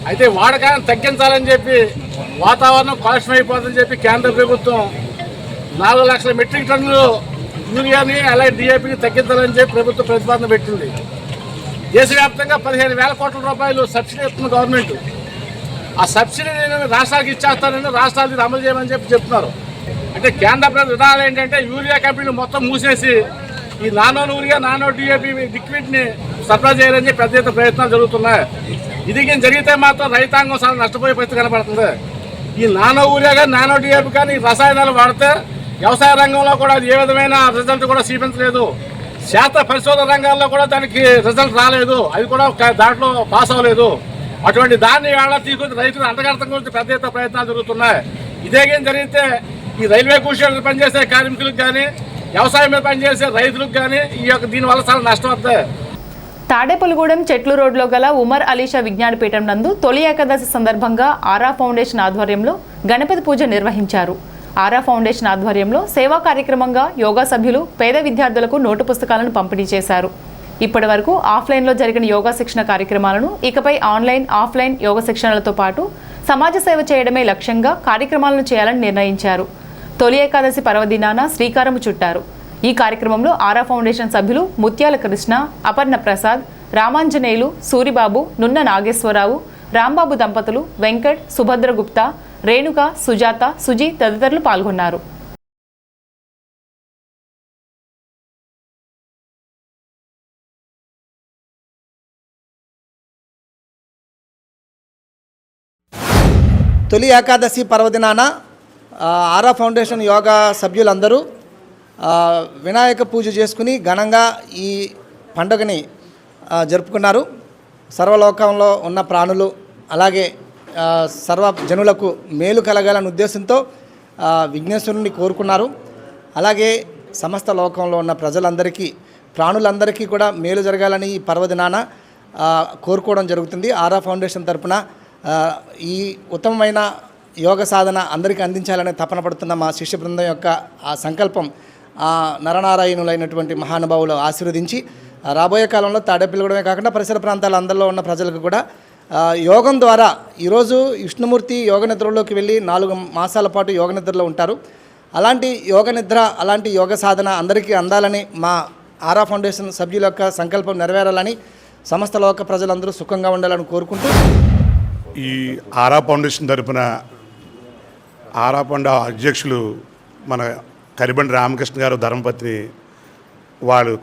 S11: అయితే వాడకాన్ని తగ్గించాలని చెప్పి వాతావరణం కాలుష్యం అయిపోతుందని చెప్పి కేంద్ర ప్రభుత్వం 4 లక్షల మెట్రిక్ టన్నులు యూరియాని అలాగే డిఏపిని తగ్గించాలని చెప్పి ప్రభుత్వం ప్రతిపాదన పెట్టింది. దేశవ్యాప్తంగా 15,000 కోట్ల రూపాయలు సబ్సిడీ ఇస్తున్న గవర్నమెంట్. ఆ సబ్సిడీని రాష్ట్రాలకు ఇచ్చేస్తారని రాష్ట్రాలు అమలు చేయమని చెప్పి చెప్తున్నారు. అంటే కేంద్ర ప్రభుత్వ విధానాలు ఏంటంటే యూరియా కంపెనీలు మొత్తం మూసేసి ఈ నానో యూరియా, నానో డిఏపి లిక్విడ్ని సరఫరా చేయాలని పెద్ద ఎత్తున ప్రయత్నాలు జరుగుతున్నాయి. ఇది జరిగితే మాత్రం రైతాంగం చాలా నష్టపోయే పరిస్థితి కనబడుతుంది. ఈ నానో యూరియా కానీ నానో డిఏపి కానీ రసాయనాలు వాడితే వ్యవసాయ రంగంలో కూడా అది ఏ విధమైన రిజల్ట్ కూడా చూపించలేదు. శాస్త్ర పరిశోధన రంగాల్లో కూడా దానికి రిజల్ట్ రాలేదు, అది కూడా దాంట్లో పాస్ అవ్వలేదు. అటువంటి దాన్ని వేళ తీసుకొచ్చి రైతులు అంతగర్థం గురించి పెద్ద ఎత్తున ప్రయత్నాలు జరుగుతున్నాయి. ఇదే జరిగితే ఈ రైల్వే కూలీలు పనిచేసే కార్మికులకు కానీ వ్యవసాయం మీద పనిచేసే రైతులకు కానీ దీనివల్ల చాలా నష్టం వస్తుంది.
S1: తాడేపల్లిగూడెం చెట్లు రోడ్లో గల ఉమర్ అలీషా విజ్ఞానపీఠం నందు తొలి ఏకాదశి సందర్భంగా ఆరా ఫౌండేషన్ ఆధ్వర్యంలో గణపతి పూజ నిర్వహించారు. ఆరా ఫౌండేషన్ ఆధ్వర్యంలో సేవా కార్యక్రమంగా యోగా సభ్యులు పేద విద్యార్థులకు నోటు పుస్తకాలను పంపిణీ చేశారు. ఇప్పటి వరకు ఆఫ్లైన్లో జరిగిన యోగా శిక్షణ కార్యక్రమాలను ఇకపై ఆన్లైన్, ఆఫ్లైన్ యోగా శిక్షణలతో పాటు సమాజ సేవ చేయడమే లక్ష్యంగా కార్యక్రమాలను చేయాలని నిర్ణయించారు. తొలి ఏకాదశి పర్వదినాన శ్రీకారము చుట్టారు. ఈ కార్యక్రమంలో ఆరా ఫౌండేషన్ సభ్యులు ముత్యాల కృష్ణ, అపర్ణ ప్రసాద్, రామాంజనేయులు, సూరిబాబు, నున్న నాగేశ్వరరావు, రాంబాబు దంపతులు, వెంకట్, సుభద్ర గుప్తా, రేణుక, సుజాత, సుజీ తదితరులు పాల్గొన్నారు.
S12: తొలి ఏకాదశి పర్వదినాన ఆరా ఫౌండేషన్ యోగా సభ్యులందరూ వినాయక పూజ చేసుకుని ఘనంగా ఈ పండుగని జరుపుకున్నారు. సర్వలోకంలో ఉన్న ప్రాణులు అలాగే సర్వ జనులకు మేలు కలగాలనే ఉద్దేశంతో విఘ్నేశ్వరుని కోరుకున్నారు. అలాగే సమస్త లోకంలో ఉన్న ప్రజలందరికీ ప్రాణులందరికీ కూడా మేలు జరగాలని ఈ పర్వదినాన కోరుకోవడం జరుగుతుంది. ఆరా ఫౌండేషన్ తరపున ఈ ఉత్తమమైన యోగ సాధన అందరికీ అందించాలనే తపన పడుతున్న మా శిష్య బృందం యొక్క ఆ సంకల్పం నరనారాయణులైనటువంటి మహానుభావులు ఆశీర్వదించి రాబోయే కాలంలో తాడేపల్లిగూడమే కాకుండా పరిసర ప్రాంతాల అందరిలో ఉన్న ప్రజలకు కూడా యోగం ద్వారా ఈరోజు విష్ణుమూర్తి యోగ నిద్రలోకి వెళ్ళి 4 మాసాల పాటు యోగ నిద్రలో ఉంటారు. అలాంటి యోగ నిద్ర, అలాంటి యోగ సాధన అందరికీ అందాలని మా ఆరా ఫౌండేషన్ సభ్యుల యొక్క సంకల్పం నెరవేరాలని, సమస్త లోక ప్రజలందరూ సుఖంగా ఉండాలని కోరుకుంటూ
S13: ఈ ఆరా ఫౌండేషన్ తరపున ఆరా ఫౌండ అధ్యక్షులు మన కరిబండి రామకృష్ణ గారు ధర్మపత్ని వాళ్ళు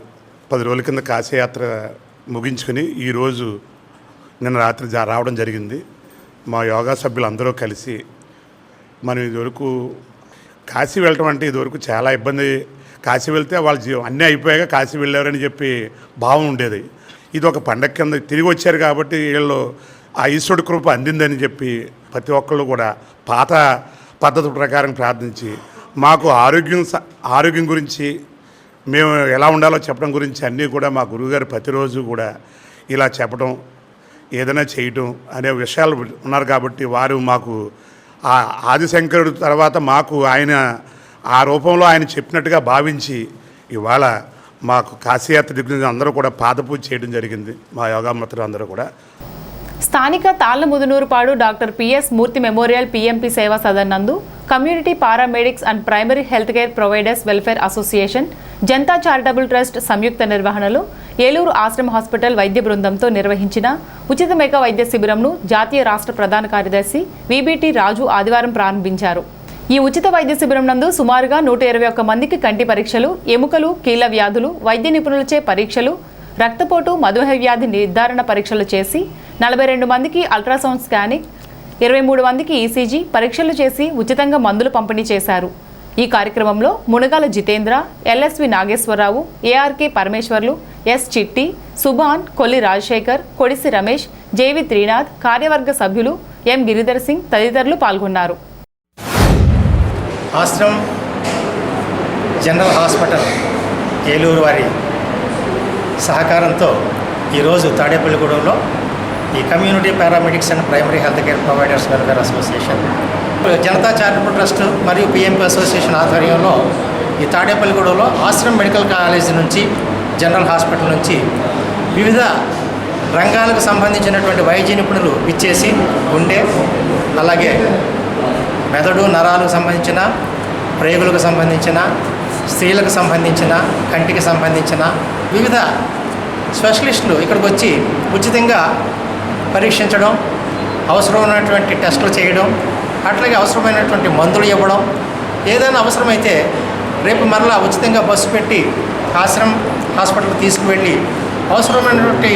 S13: 10 రోజుల కింద కాశీయాత్ర ముగించుకొని ఈరోజు నిన్న రాత్రి రావడం జరిగింది. మా యోగా సభ్యులు అందరూ కలిసి మనం ఇదివరకు కాశీ వెళ్ళటం అంటే ఇదివరకు చాలా ఇబ్బంది. కాశీ వెళ్తే వాళ్ళ అన్నీ అయిపోయాక కాశీ వెళ్ళారని చెప్పి భావం ఉండేది. ఇది ఒక పండగ కింద తిరిగి వచ్చారు కాబట్టి వీళ్ళు ఆ ఈశ్వరుడి కృప అందిందని చెప్పి ప్రతి ఒక్కళ్ళు కూడా పాత పద్ధతి ప్రకారం ప్రార్థించి మాకు ఆరోగ్యం గురించి మేము ఎలా ఉండాలో చెప్పడం గురించి అన్నీ కూడా మా గురువుగారు ప్రతిరోజు కూడా ఇలా చెప్పడం, ఏదైనా చేయటం అనే విషయాలు ఉన్నారు. కాబట్టి వారు మాకు ఆ ఆదిశంకరుడు తర్వాత మాకు ఆయన ఆ రూపంలో ఆయన చెప్పినట్టుగా భావించి ఇవాళ మాకు కాశీయాత్ర దిగ్గున అందరూ కూడా పాదపూజ చేయడం జరిగింది. మా యోగా మిత్రులు అందరూ కూడా
S1: స్థానిక Tallamudunurupadu doctor PS Murthy memorial PMP Seva Sadan నందు community paramedics and primary health care providers welfare association, Janata charitable trust సంయుక్త నిర్వహణలో ఏలూరు ఆశ్రమ హాస్పిటల్ వైద్య బృందంతో నిర్వహించిన ఉచిత మెగా వైద్య శిబిరంను జాతీయ రాష్ట్ర ప్రధాన కార్యదర్శి విబిటి రాజు ఆదివారం ప్రారంభించారు. ఈ ఉచిత వైద్య శిబిరం నందు సుమారుగా 121 మందికి కంటి పరీక్షలు, ఎముకలు, కీళ్ల వ్యాధులు, వైద్య నిపుణులచే పరీక్షలు, రక్తపోటు, మధుమేహ వ్యాధి నిర్ధారణ పరీక్షలు చేసి 42 మందికి అల్ట్రాసౌండ్ స్కానింగ్, 23 మందికి ఈసీజీ పరీక్షలు చేసి ఉచితంగా మందులు పంపిణీ చేశారు. ఈ కార్యక్రమంలో Munagala Jitendra, LSV Nageswararao, ARK Parameswarlu, S Chitti, Subhan, Kolli Rajasekhar, Kodisi Ramesh, JV Trinath, కార్యవర్గ సభ్యులు ఎం గిరిధర్ సింగ్ తదితరులు పాల్గొన్నారు.
S14: ఆశ్రమ్ జనరల్ హాస్పిటల్ ఏలూరు వారి సహకారంతో ఈరోజు తాడేపల్లిగూడెంలో ఈ community paramedics and primary health care providers welfare association, Janata charitable trust మరియు పిఎంపి అసోసియేషన్ ఆధ్వర్యంలో ఈ తాడేపల్లిగూడెంలో ఆశ్రమ్ మెడికల్ కాలేజ్ నుంచి, జనరల్ హాస్పిటల్ నుంచి వివిధ రంగాలకు సంబంధించినటువంటి వైద్య నిపుణులు ఇచ్చేసి గుండె, అలాగే మెదడు నరాలకు సంబంధించిన, ప్రేగులకు సంబంధించిన, స్త్రీలకు సంబంధించిన, కంటికి సంబంధించిన వివిధ స్పెషలిస్టులు ఇక్కడికి వచ్చి ఉచితంగా పరీక్షించడం, అవసరమైనటువంటి టెస్టులు చేయడం, అట్లాగే అవసరమైనటువంటి మందులు ఇవ్వడం, ఏదైనా అవసరమైతే రేపు మరలా ఉచితంగా బస్సు పెట్టి ఆశ్రమ్ హాస్పిటల్కి తీసుకువెళ్ళి అవసరమైనటువంటి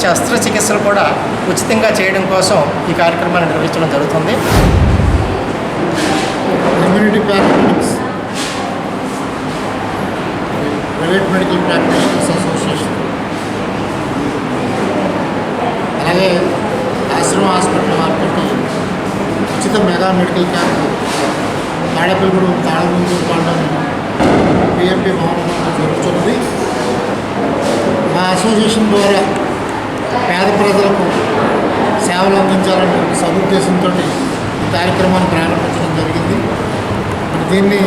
S14: శస్త్రచికిత్సలు కూడా ఉచితంగా చేయడం కోసం ఈ కార్యక్రమాన్ని నిర్వహించడం జరుగుతుంది.
S15: Community paramedics private medical practitioners association, అలాగే ఆశ్రమ హాస్పిటల్ వారికి ఉచిత mega medical camp Tadepalligudem Tallamudunurupadu PMP భవనంలో జరుగుతున్నది. మా అసోసియేషన్ ద్వారా పేద ప్రజలకు సేవలు అందించాలనే సదుద్దేశంతో ఈ కార్యక్రమాన్ని ప్రారంభించడం జరిగింది. దీన్ని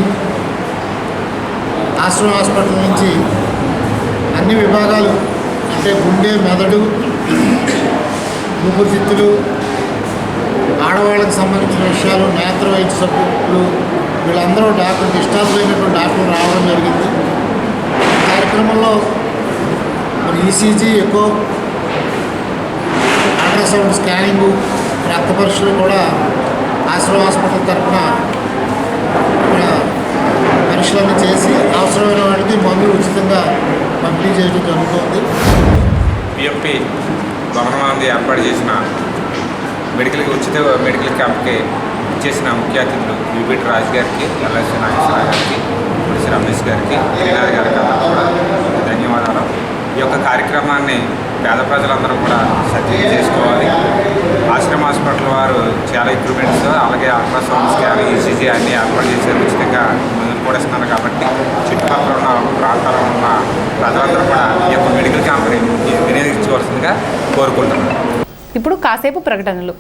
S15: ఆశ్రమ హాస్పిటల్ నుంచి అన్ని విభాగాలు అంటే గుండె, మెదడు, ఊపిరితిత్తులు, ఆడవాళ్ళకి సంబంధించిన విషయాలు, నేత్ర వైద్య సభ్యులు వీళ్ళందరూ నిష్ణాతులైనటువంటి డాక్టర్లు రావడం జరిగింది. ఈ కార్యక్రమంలో ఈసీజీ, ఎకో, అల్ట్రాసౌండ్ స్కానింగు, రక్త పరీక్షలు కూడా ఆశ్రమ హాస్పిటల్ తరఫున పరీక్షలన్నీ చేసి అవసరమైన వాటికి మందులు ఉచితంగా పంపిణీ చేయడం జరుగుతుంది.
S16: పిఎంపి భవనాన్ని ఏర్పాటు చేసిన ఉచిత మెడికల్ క్యాంప్కి ఇచ్చేసిన ముఖ్య అతిథులు విబిటి రాజు గారికి, ఎల్ఎస్సి నాగేశ్వరరావు గారికి, పులిసి రమేష్ గారికి, శ్రీనాథ్ గారికి కూడా ధన్యవాదాలు. ఈ యొక్క కార్యక్రమాన్ని పేద ప్రజలందరూ కూడా సద్వినియోగం చేసుకోవాలి. ఆశ్రమ హాస్పిటల్ వారు చాలా ఎక్విప్మెంట్స్, అలాగే అల్ట్రాసౌండ్ స్కాన్, ఈసీజీ అన్నీ ఏర్పాటు చేసే ఉచితంగా మందులు కూడా ఇస్తున్నారు. కాబట్టి చుట్టుపక్కల ఉన్న ప్రాంతాల్లో ఉన్న ప్రజలందరూ కూడా ఈ యొక్క మెడికల్ క్యాంప్ని వినియోగించవలసిందిగా కోరుకుంటున్నారు.
S1: ఇప్పుడు కాసేపు ప్రకటనలు.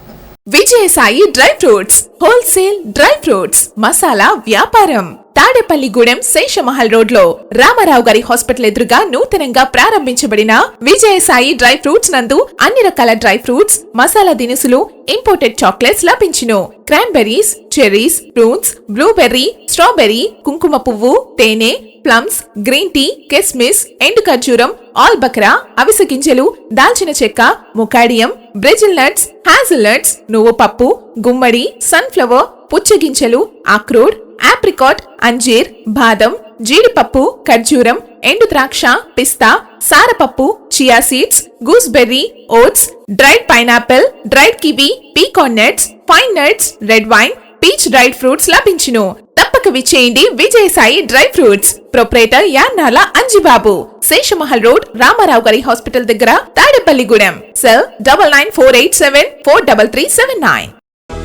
S17: Vijayasai dry fruits wholesale dry fruits masala వ్యాపారం తాడేపల్లిగూడెం శేషమహల్ రోడ్ లో రామారావు గారి హాస్పిటల్ ఎదురుగా నూతనంగా ప్రారంభించబడిన విజయసాయి డ్రై ఫ్రూట్స్ నందు అన్ని రకాల డ్రై ఫ్రూట్స్, మసాలా దినుసులు, ఇంపోర్టెడ్ చాక్లెట్స్ లభించును. Cranberries, cherries, prunes, blueberry, strawberry, కుంకుమ పువ్వు, తేనె, ప్లమ్స్, గ్రీన్ టీ, కిస్మిస్, ఎండు ఖర్జూరం, ఆల్ బక్రా, అవిసె గింజలు, దాల్చిన చెక్క, ముకాడియం, బ్రెజిల్ నట్స్, హ్యాజిల్ నట్స్, నువ్వు పప్పు, గుమ్మడి, సన్ఫ్లవర్, పుచ్చగింజలు, అక్రోడ్, ఆప్రికాట్, అంజీర్, బాదం, జీడిపప్పు, ఖర్జూరం, ఎండు ద్రాక్ష, పిస్తా, సారపప్పు, chia seeds, gooseberry, oats, dried pineapple, dried kiwi, pecan nuts, pine nuts, red wine, peach dried fruits లభించును. తప్పక విచ్చేయండి Vijayasai dry fruits. Proprietor Yannala Anjibabu, Seshamahal road, Ramarao గారి హాస్పిటల్ దగ్గర, Tadepalligudem. Cell 9948743379.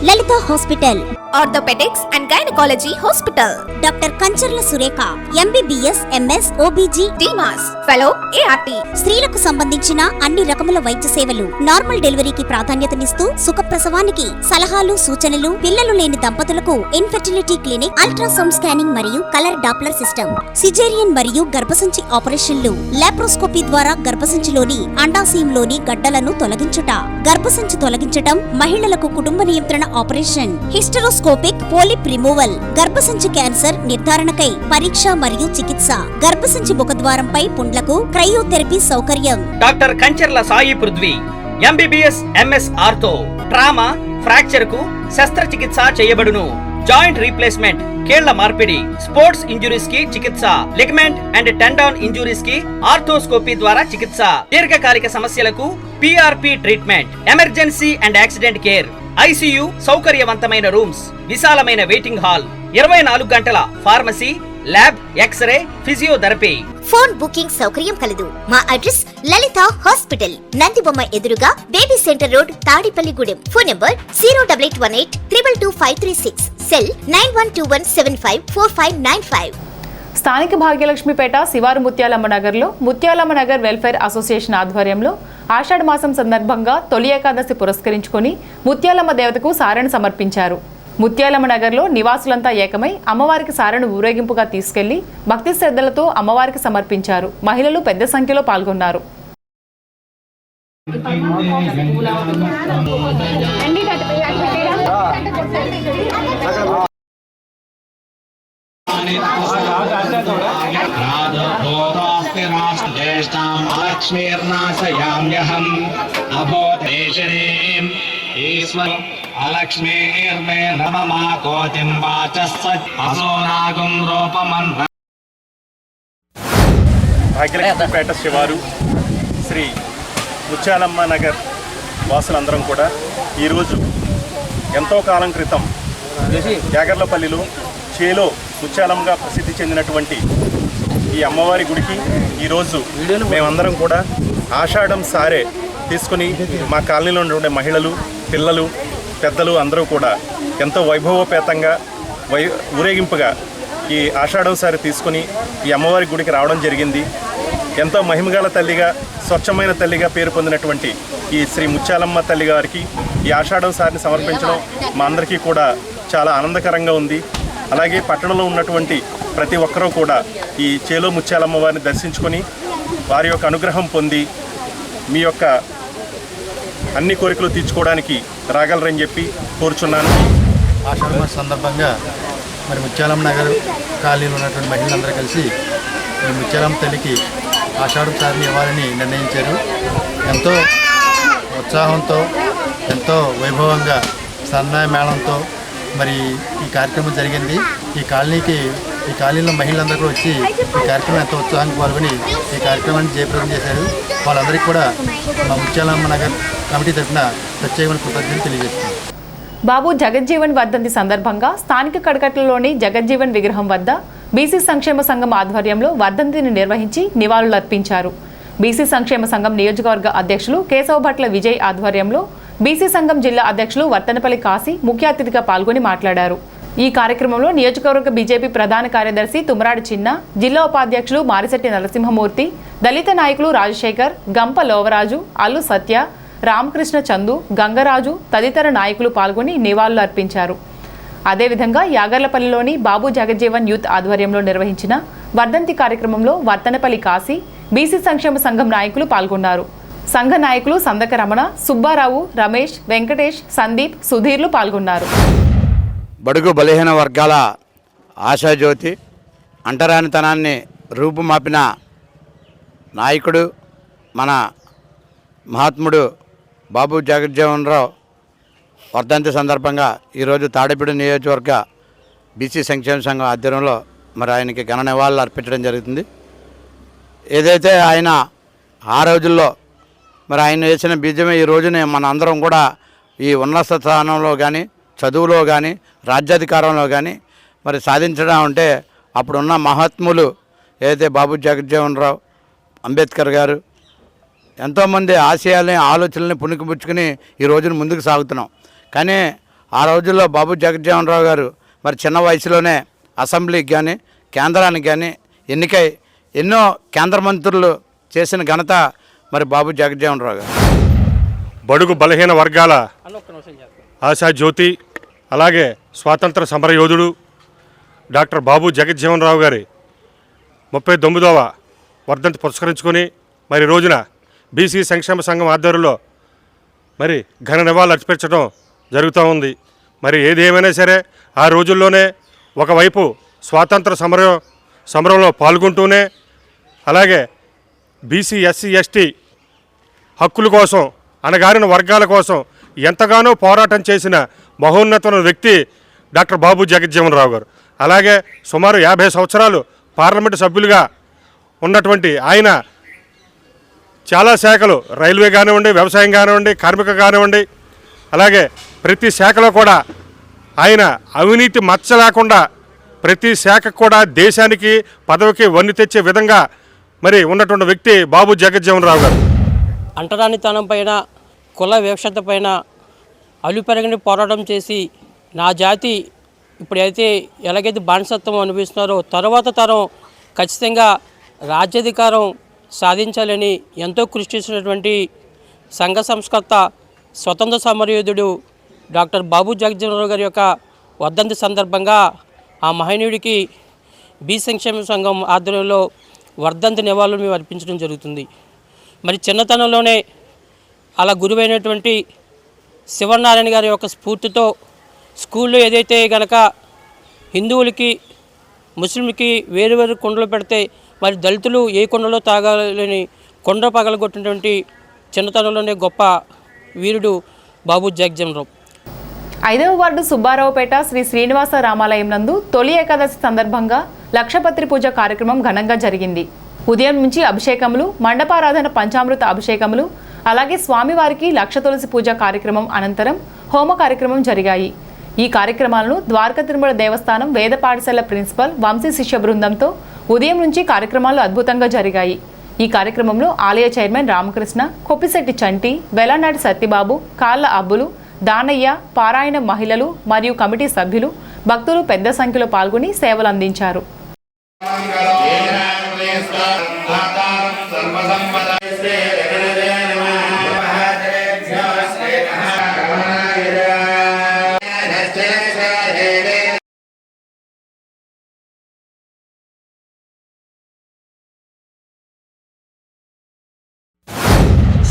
S18: Lalitha hospital,
S17: orthopaedics and gynaecology hospital.
S18: Doctor Kancharla Surekha, MBBS, MS, OBG,
S17: డిమాస్, fellow, ART.
S18: స్త్రీలకు సంబంధించిన అన్ని రకముల వైద్య సేవలు, నార్మల్ డెలివరీకి ప్రాధాన్యతనిస్తూ సుఖప్రసవానికి సలహాలు, సూచనలు, పిల్లలు లేని దంపతులకు ఇన్ఫెర్టిలిటీ క్లినిక్, అల్ట్రాసౌండ్ స్కానింగ్ మరియు కలర్ డాప్లర్ సిస్టమ్, సిజేరియన్ మరియు గర్భసంచి ఆపరేషన్లు, లాప్రోస్కోపీ ద్వారా గర్భసంచిలోని అండాశయంలోని గడ్డలను తొలగించుట, గర్భసంచి తొలగించటం, మహిళలకు కుటుంబ నియంత్రణ ఆపరేషన్, హిస్టరోస్కోపిక్ పోలిప్ రిమూవల్, గర్భసంచి క్యాన్సర్ నిర్ధారణకై పరీక్ష మరియు చికిత్స, గర్భసంచి ముఖద్వారంపై పుండ్లకు క్రయోథెరపీ సౌకర్యం.
S19: Doctor Kancharla Sai Prithvi, MBBS, MS ortho, trauma, fracture కు శస్త్రచికిత్స చేయబడును. జాయింట్ రీప్లేస్మెంట్, కీళ్ల మార్పిడి, స్పోర్ట్స్ ఇంజురీస్ కి చికిత్స, లిగమెంట్ అండ్ టెండాన్ ఇంజురీస్ కి ఆర్థోస్కోపీ ద్వారా చికిత్స, దీర్ఘకాలిక సమస్యలకు PRP treatment, emergency and accident care, ICU, సౌకర్యవంతమైన రూమ్స్, విశాలమైన వెయిటింగ్ హాల్, 24 గంటల pharmacy, lab, x-ray, physiotherapy.
S18: Phone booking సౌకర్యం కలదు. మా అడ్రస్ లలిత హాస్పిటల్, నందిబొమ్మ ఎదురుగా, baby centre road, Tadepalligudem. Phone number 08818222536. Cell 9121754595.
S1: స్థానిక భాగ్యలక్ష్మిపేట శివారు ముత్యాలమ్మ నగర్లో ముత్యాలమ్మ నగర్ వెల్ఫేర్ అసోసియేషన్ ఆధ్వర్యంలో ఆషాఢ మాసం సందర్భంగా తొలి ఏకాదశి పురస్కరించుకొని ముత్యాలమ్మ దేవతకు సారెను సమర్పించారు. ముత్యాలమ్మ నగర్లో నివాసులంతా ఏకమై అమ్మవారికి సారెను ఊరేగింపుగా తీసుకెళ్లి భక్తి శ్రద్ధలతో అమ్మవారికి సమర్పించారు. మహిళలు పెద్ద సంఖ్యలో పాల్గొన్నారు.
S20: अलक्ष्मीर्मे नममा कोटिं वाचस्स असोनागुं रूपमन्
S21: భాగ్యలక్ష్మిపేట శివారు శ్రీ ముత్యాలమ్మ నగర్ వాసులందరం కూడా ఈరోజు ఎంతో కాలం క్రితం యాగర్లపల్లిలో చేలో ముత్యాలమ్మగా ప్రసిద్ధి చెందినటువంటి ఈ అమ్మవారి గుడికి ఈరోజు మేమందరం కూడా ఆషాఢం సారే తీసుకుని మా కాలనీలో ఉండే మహిళలు, పిల్లలు, పెద్దలు అందరూ కూడా ఎంతో వైభవోపేతంగా ఊరేగింపుగా ఈ ఆషాఢం సారి తీసుకుని ఈ అమ్మవారి గుడికి రావడం జరిగింది. ఎంతో మహిమగల తల్లిగా, స్వచ్ఛమైన తల్లిగా పేరు పొందినటువంటి ఈ శ్రీ ముత్యాలమ్మ తల్లి గారికి ఈ ఆషాఢం సారిని సమర్పించడం మా అందరికీ కూడా చాలా ఆనందకరంగా ఉంది. అలాగే పట్టణంలో ఉన్నటువంటి ప్రతి ఒక్కరూ కూడా ఈ చేలో ముత్యాలమ్మ వారిని దర్శించుకొని వారి యొక్క అనుగ్రహం పొంది మీ యొక్క అన్ని కోరికలు తీర్చుకోవడానికి రాగలరని చెప్పి కోరుచున్నాను.
S15: ఆషాఢ మాసం సందర్భంగా మరి ముత్యాలమ్మ నగర్ కాలనీలో ఉన్నటువంటి మహిళలందరూ కలిసి ఈ ముత్యాలమ్మ తల్లికి ఆషాఢం సారిని ఇవ్వాలని నిర్ణయించారు. ఎంతో ఉత్సాహంతో ఎంతో వైభవంగా సన్నాయ మేళంతో మరి ఈ కార్యక్రమం జరిగింది. ఈ కాలనీలో మహిళలందరూ కూడా వచ్చి ఈ కార్యక్రమం ఎంతో ఉత్సాహంగా పాల్గొని ఈ కార్యక్రమాన్ని జయప్రదం చేశారు. వాళ్ళందరికీ కూడా మా ముత్యాలమ్మ నగర్ కమిటీ తరఫున ప్రత్యేకమైన కృతజ్ఞతలు తెలియజేస్తున్నాం.
S1: బాబు జగజ్జీవన్ వర్ధంతి సందర్భంగా స్థానిక కడకట్లలోని జగజ్జీవన్ విగ్రహం వద్ద బీసీ సంక్షేమ సంఘం ఆధ్వర్యంలో వర్ధంతిని నిర్వహించి నివాళులర్పించారు. బీసీ సంక్షేమ సంఘం నియోజకవర్గ అధ్యక్షులు కేశవభట్ల విజయ్ ఆధ్వర్యంలో బీసీ సంఘం జిల్లా అధ్యక్షులు వర్తనపల్లి కాశీ ముఖ్య అతిథిగా పాల్గొని మాట్లాడారు. ఈ కార్యక్రమంలో నియోజకవర్గ బీజేపీ ప్రధాన కార్యదర్శి తుమరాడి చిన్న, జిల్లా ఉపాధ్యక్షులు మారిశెట్టి నరసింహమూర్తి, దళిత నాయకులు రాజశేఖర్, గంప లోవరాజు, అల్లు సత్య, రామకృష్ణ చందు, గంగరాజు తదితర నాయకులు పాల్గొని నివాళులు అర్పించారు. అదేవిధంగా యాగర్లపల్లిలోని బాబు జగజ్జీవన్ యూత్ ఆధ్వర్యంలో నిర్వహించిన వర్ధంతి కార్యక్రమంలో వర్తనపల్లి కాశీ, బీసీ సంక్షేమ సంఘం నాయకులు పాల్గొన్నారు. సంఘ నాయకులు సందక రమణ, సుబ్బారావు, రమేష్, వెంకటేష్, సందీప్, సుధీర్లు పాల్గొన్నారు.
S10: బడుగు బలహీన వర్గాల ఆశాజ్యోతి, అంటరానితనాన్ని రూపుమాపిన నాయకుడు మన మహాత్ముడు బాబు జగజ్జీవన్ రావు వర్ధంతి సందర్భంగా ఈరోజు తాడేపల్లి నియోజకవర్గ బీసీ సంక్షేమ సంఘం ఆధ్వర్యంలో మరి ఆయనకి ఘన నివాళులు అర్పించడం జరుగుతుంది. ఏదైతే ఆయన ఆ రోజుల్లో మరి ఆయన వేసిన బీజమే ఈ రోజునే మన అందరం కూడా ఈ ఉన్నత స్థానంలో కానీ, చదువులో కానీ, రాజ్యాధికారంలో కానీ మరి సాధించడం అంటే అప్పుడున్న మహాత్ములు ఏదైతే బాబు జగజ్జీవన్ రావు, అంబేద్కర్ గారు ఎంతోమంది ఆశయాలని, ఆలోచనల్ని పుణికిపుచ్చుకుని ఈ రోజున ముందుకు సాగుతున్నాం. కానీ ఆ రోజుల్లో బాబు జగజ్జీవన్ రావు గారు మరి చిన్న వయసులోనే అసెంబ్లీకి కానీ, కేంద్రానికి కానీ ఎన్నికై ఎన్నో కేంద్ర మంత్రులు చేసిన ఘనత మరి బాబు జగజ్జీవన్ రావు గారు.
S21: బడుగు బలహీన వర్గాల ఆశాజ్యోతి, అలాగే స్వాతంత్ర సమరయోధుడు డాక్టర్ బాబు జగజ్జీవన్ రావు గారి 39వ వర్ధంతి పురస్కరించుకొని మరి రోజున బీసీ సంక్షేమ సంఘం ఆధ్వర్యంలో మరి ఘన నివాళులు అర్పించడం జరుగుతూ ఉంది. మరి ఏది ఏమైనా సరే ఆ రోజుల్లోనే ఒకవైపు స్వాతంత్ర సమరంలో పాల్గొంటూనే అలాగే బీసీ, ఎస్సీ, ఎస్టీ హక్కుల కోసం, అణగారిన వర్గాల కోసం ఎంతగానో పోరాటం చేసిన మహోన్నతమైన వ్యక్తి డాక్టర్ బాబు జగజ్జీవన్ రావు గారు. అలాగే సుమారు 50 సంవత్సరాలు పార్లమెంటు సభ్యులుగా ఉన్నటువంటి ఆయన చాలా శాఖలు, రైల్వే కానివ్వండి, వ్యవసాయం కానివ్వండి, కార్మిక కానివ్వండి, అలాగే ప్రతి శాఖలో కూడా ఆయన అవినీతి మచ్చ లేకుండా ప్రతి శాఖకు కూడా దేశానికి పదవికి వన్నె తెచ్చే విధంగా మరి ఉన్నటువంటి వ్యక్తి బాబు జగజ్జీవన్ రావు గారు.
S3: అంటరానితనం పైన, కుల వివక్షత పైన అలుపెరగని పోరాటం చేసి నా జాతి ఇప్పుడైతే ఎలాగైతే బానిసత్వం అనిపిస్తున్నారో తర్వాత తరం ఖచ్చితంగా రాజ్యాధికారం సాధించాలని ఎంతో కృషి చేసినటువంటి సంఘ సంస్కర్త, స్వతంత్ర సమరయోధుడు డాక్టర్ బాబు జగజ్జీవన్ రావు గారి యొక్క వర్ధంతి సందర్భంగా ఆ మహనీయుడికి బీ సంక్షేమ సంఘం ఆధ్వర్యంలో వర్ధంతి నివాళులు మేము అర్పించడం జరుగుతుంది. మరి చిన్నతనంలోనే అలా గురువైనటువంటి శివనారాయణ గారి యొక్క స్ఫూర్తితో స్కూల్లో ఏదైతే గనక హిందువులకి, ముస్లింలకి వేరు వేరు కుండలు పెడితే మరి దళితులు ఏ కొండలో తాగాలని కొండ పగలగొట్టినటువంటి చిన్నతనంలోనే గొప్ప వీరుడు బాబు జగజ్జీవన్ రావు.
S1: 5వ వార్డు సుబ్బారావుపేట శ్రీ శ్రీనివాస రామాలయం నందు తొలి ఏకాదశి సందర్భంగా లక్షపత్రి పూజ కార్యక్రమం ఘనంగా జరిగింది. ఉదయం నుంచి అభిషేకములు, మండపారాధన, పంచామృత అభిషేకములు, అలాగే స్వామివారికి లక్ష తులసి పూజ కార్యక్రమం అనంతరం హోమ కార్యక్రమం జరిగాయి. ఈ కార్యక్రమాలను ద్వారకా తిరుమల దేవస్థానం వేద పాఠశాల ప్రిన్సిపల్ వంశీ శిష్య బృందంతో ఉదయం నుంచి కార్యక్రమాలు అద్భుతంగా జరిగాయి. ఈ కార్యక్రమంలో ఆలయ చైర్మన్ రామకృష్ణ, కొప్పిశెట్టి చంటి, వెలనాటి సత్యబాబు, కాళ్ళ అబ్బులు, దానయ్య, పారాయణ మహిళలు మరియు కమిటీ సభ్యులు, భక్తులు పెద్ద సంఖ్యలో పాల్గొని సేవలు అందించారు.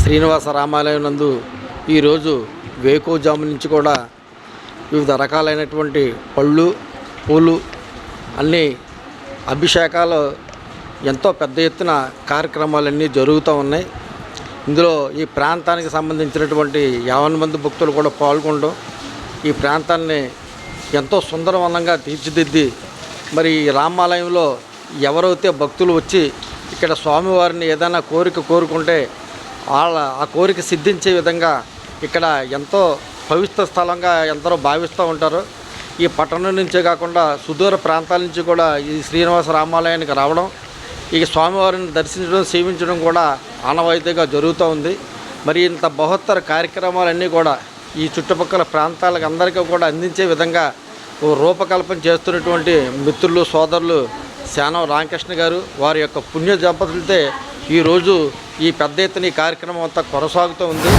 S22: శ్రీనివాస రామాలయం నందు ఈరోజు వేకోజాము నుంచి కూడా వివిధ రకాలైనటువంటి పళ్ళు, పూలు అన్నీ అభిషేకాలు ఎంతో పెద్ద ఎత్తున కార్యక్రమాలన్నీ జరుగుతూ ఉన్నాయి. ఇందులో ఈ ప్రాంతానికి సంబంధించినటువంటి 50 మంది భక్తులు కూడా పాల్గొనడం ఈ ప్రాంతాన్ని ఎంతో సుందరవనంగా తీర్చిదిద్ది మరి ఈ రామాలయంలో ఎవరైతే భక్తులు వచ్చి ఇక్కడ స్వామివారిని ఏదైనా కోరుకుంటే ఆ కోరిక సిద్ధించే విధంగా ఇక్కడ ఎంతో పవిత్ర స్థలంగా ఎందరో భావిస్తూ ఉంటారు. ఈ పట్టణం నుంచే కాకుండా సుదూర ప్రాంతాల నుంచి కూడా ఈ శ్రీనివాస రామాలయానికి రావడం, ఈ స్వామివారిని దర్శించడం, సేవించడం కూడా ఆనవాయితీగా జరుగుతూ ఉంది. మరి ఇంత బృహత్తర కార్యక్రమాలన్నీ కూడా ఈ చుట్టుపక్కల ప్రాంతాలకు అందరికీ కూడా అందించే విధంగా రూపకల్పన చేస్తున్నటువంటి మిత్రులు, సోదరులు శానం రామకృష్ణ గారు, వారి యొక్క పుణ్య దంపతులతో ఈరోజు ఈ పెద్ద ఎత్తున ఈ కార్యక్రమం అంతా కొనసాగుతూ ఉంది.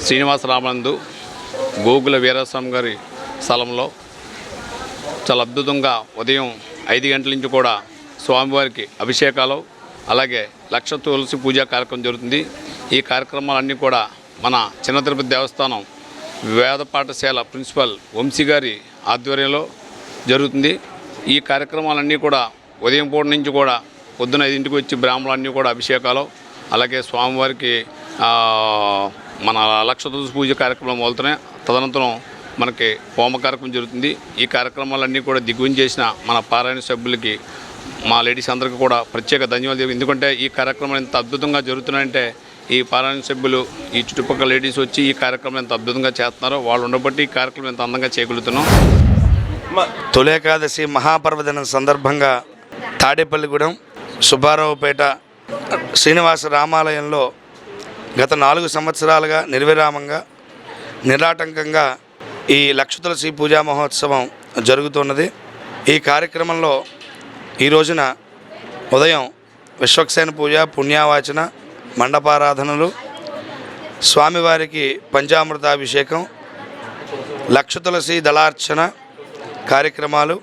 S5: శ్రీనివాస రామానందు గోగుల వీరాస్వామి గారి స్థలంలో చాలా అద్భుతంగా ఉదయం 5 గంటల నుంచి కూడా స్వామివారికి అభిషేకాలు, అలాగే లక్ష తులసి పూజా కార్యక్రమం జరుగుతుంది. ఈ కార్యక్రమాలన్నీ కూడా మన చిన్న తిరుపతి దేవస్థానం వేద పాఠశాల ప్రిన్సిపల్ వంశీ గారి ఆధ్వర్యంలో జరుగుతుంది. ఈ కార్యక్రమాలన్నీ కూడా ఉదయం పూట నుంచి కూడా పొద్దున 5ంటికి వచ్చి బ్రాహ్మణులన్నీ కూడా అభిషేకాలు, అలాగే స్వామివారికి మన లక్ష తులసి పూజ కార్యక్రమం మొదలుతున్నాయి. తదనంతరం మనకి హోమ కార్యక్రమం జరుగుతుంది. ఈ కార్యక్రమాలన్నీ కూడా దిగ్విజయం చేసిన మన పారాయణ సభ్యులకి, మా లేడీస్ అందరికీ కూడా ప్రత్యేక ధన్యవాదాలు. ఎందుకంటే ఈ కార్యక్రమం ఎంత అద్భుతంగా జరుగుతున్నాయంటే ఈ పారాయణ సభ్యులు, ఈ చుట్టుపక్కల లేడీస్ వచ్చి ఈ కార్యక్రమం ఎంత అద్భుతంగా చేస్తున్నారో వాళ్ళు ఉండబట్టి ఈ కార్యక్రమం ఎంత అందంగా చేయగలుగుతున్నాం.
S6: తొలి ఏకాదశి మహాపర్వదినం సందర్భంగా తాడేపల్లిగూడెం సుబ్బారావుపేట శ్రీనివాస రామాలయంలో గత 4 సంవత్సరాలుగా నిర్విరామంగా నిరాటంకంగా ఈ లక్ష తులసి పూజా మహోత్సవం జరుగుతున్నది. ఈ కార్యక్రమంలో ఈ రోజున ఉదయం విశ్వక్సేన పూజ, పుణ్యావాచన, మండపారాధనలు, స్వామివారికి పంచామృతాభిషేకం, లక్ష తులసి దళార్చన కార్యక్రమాలు,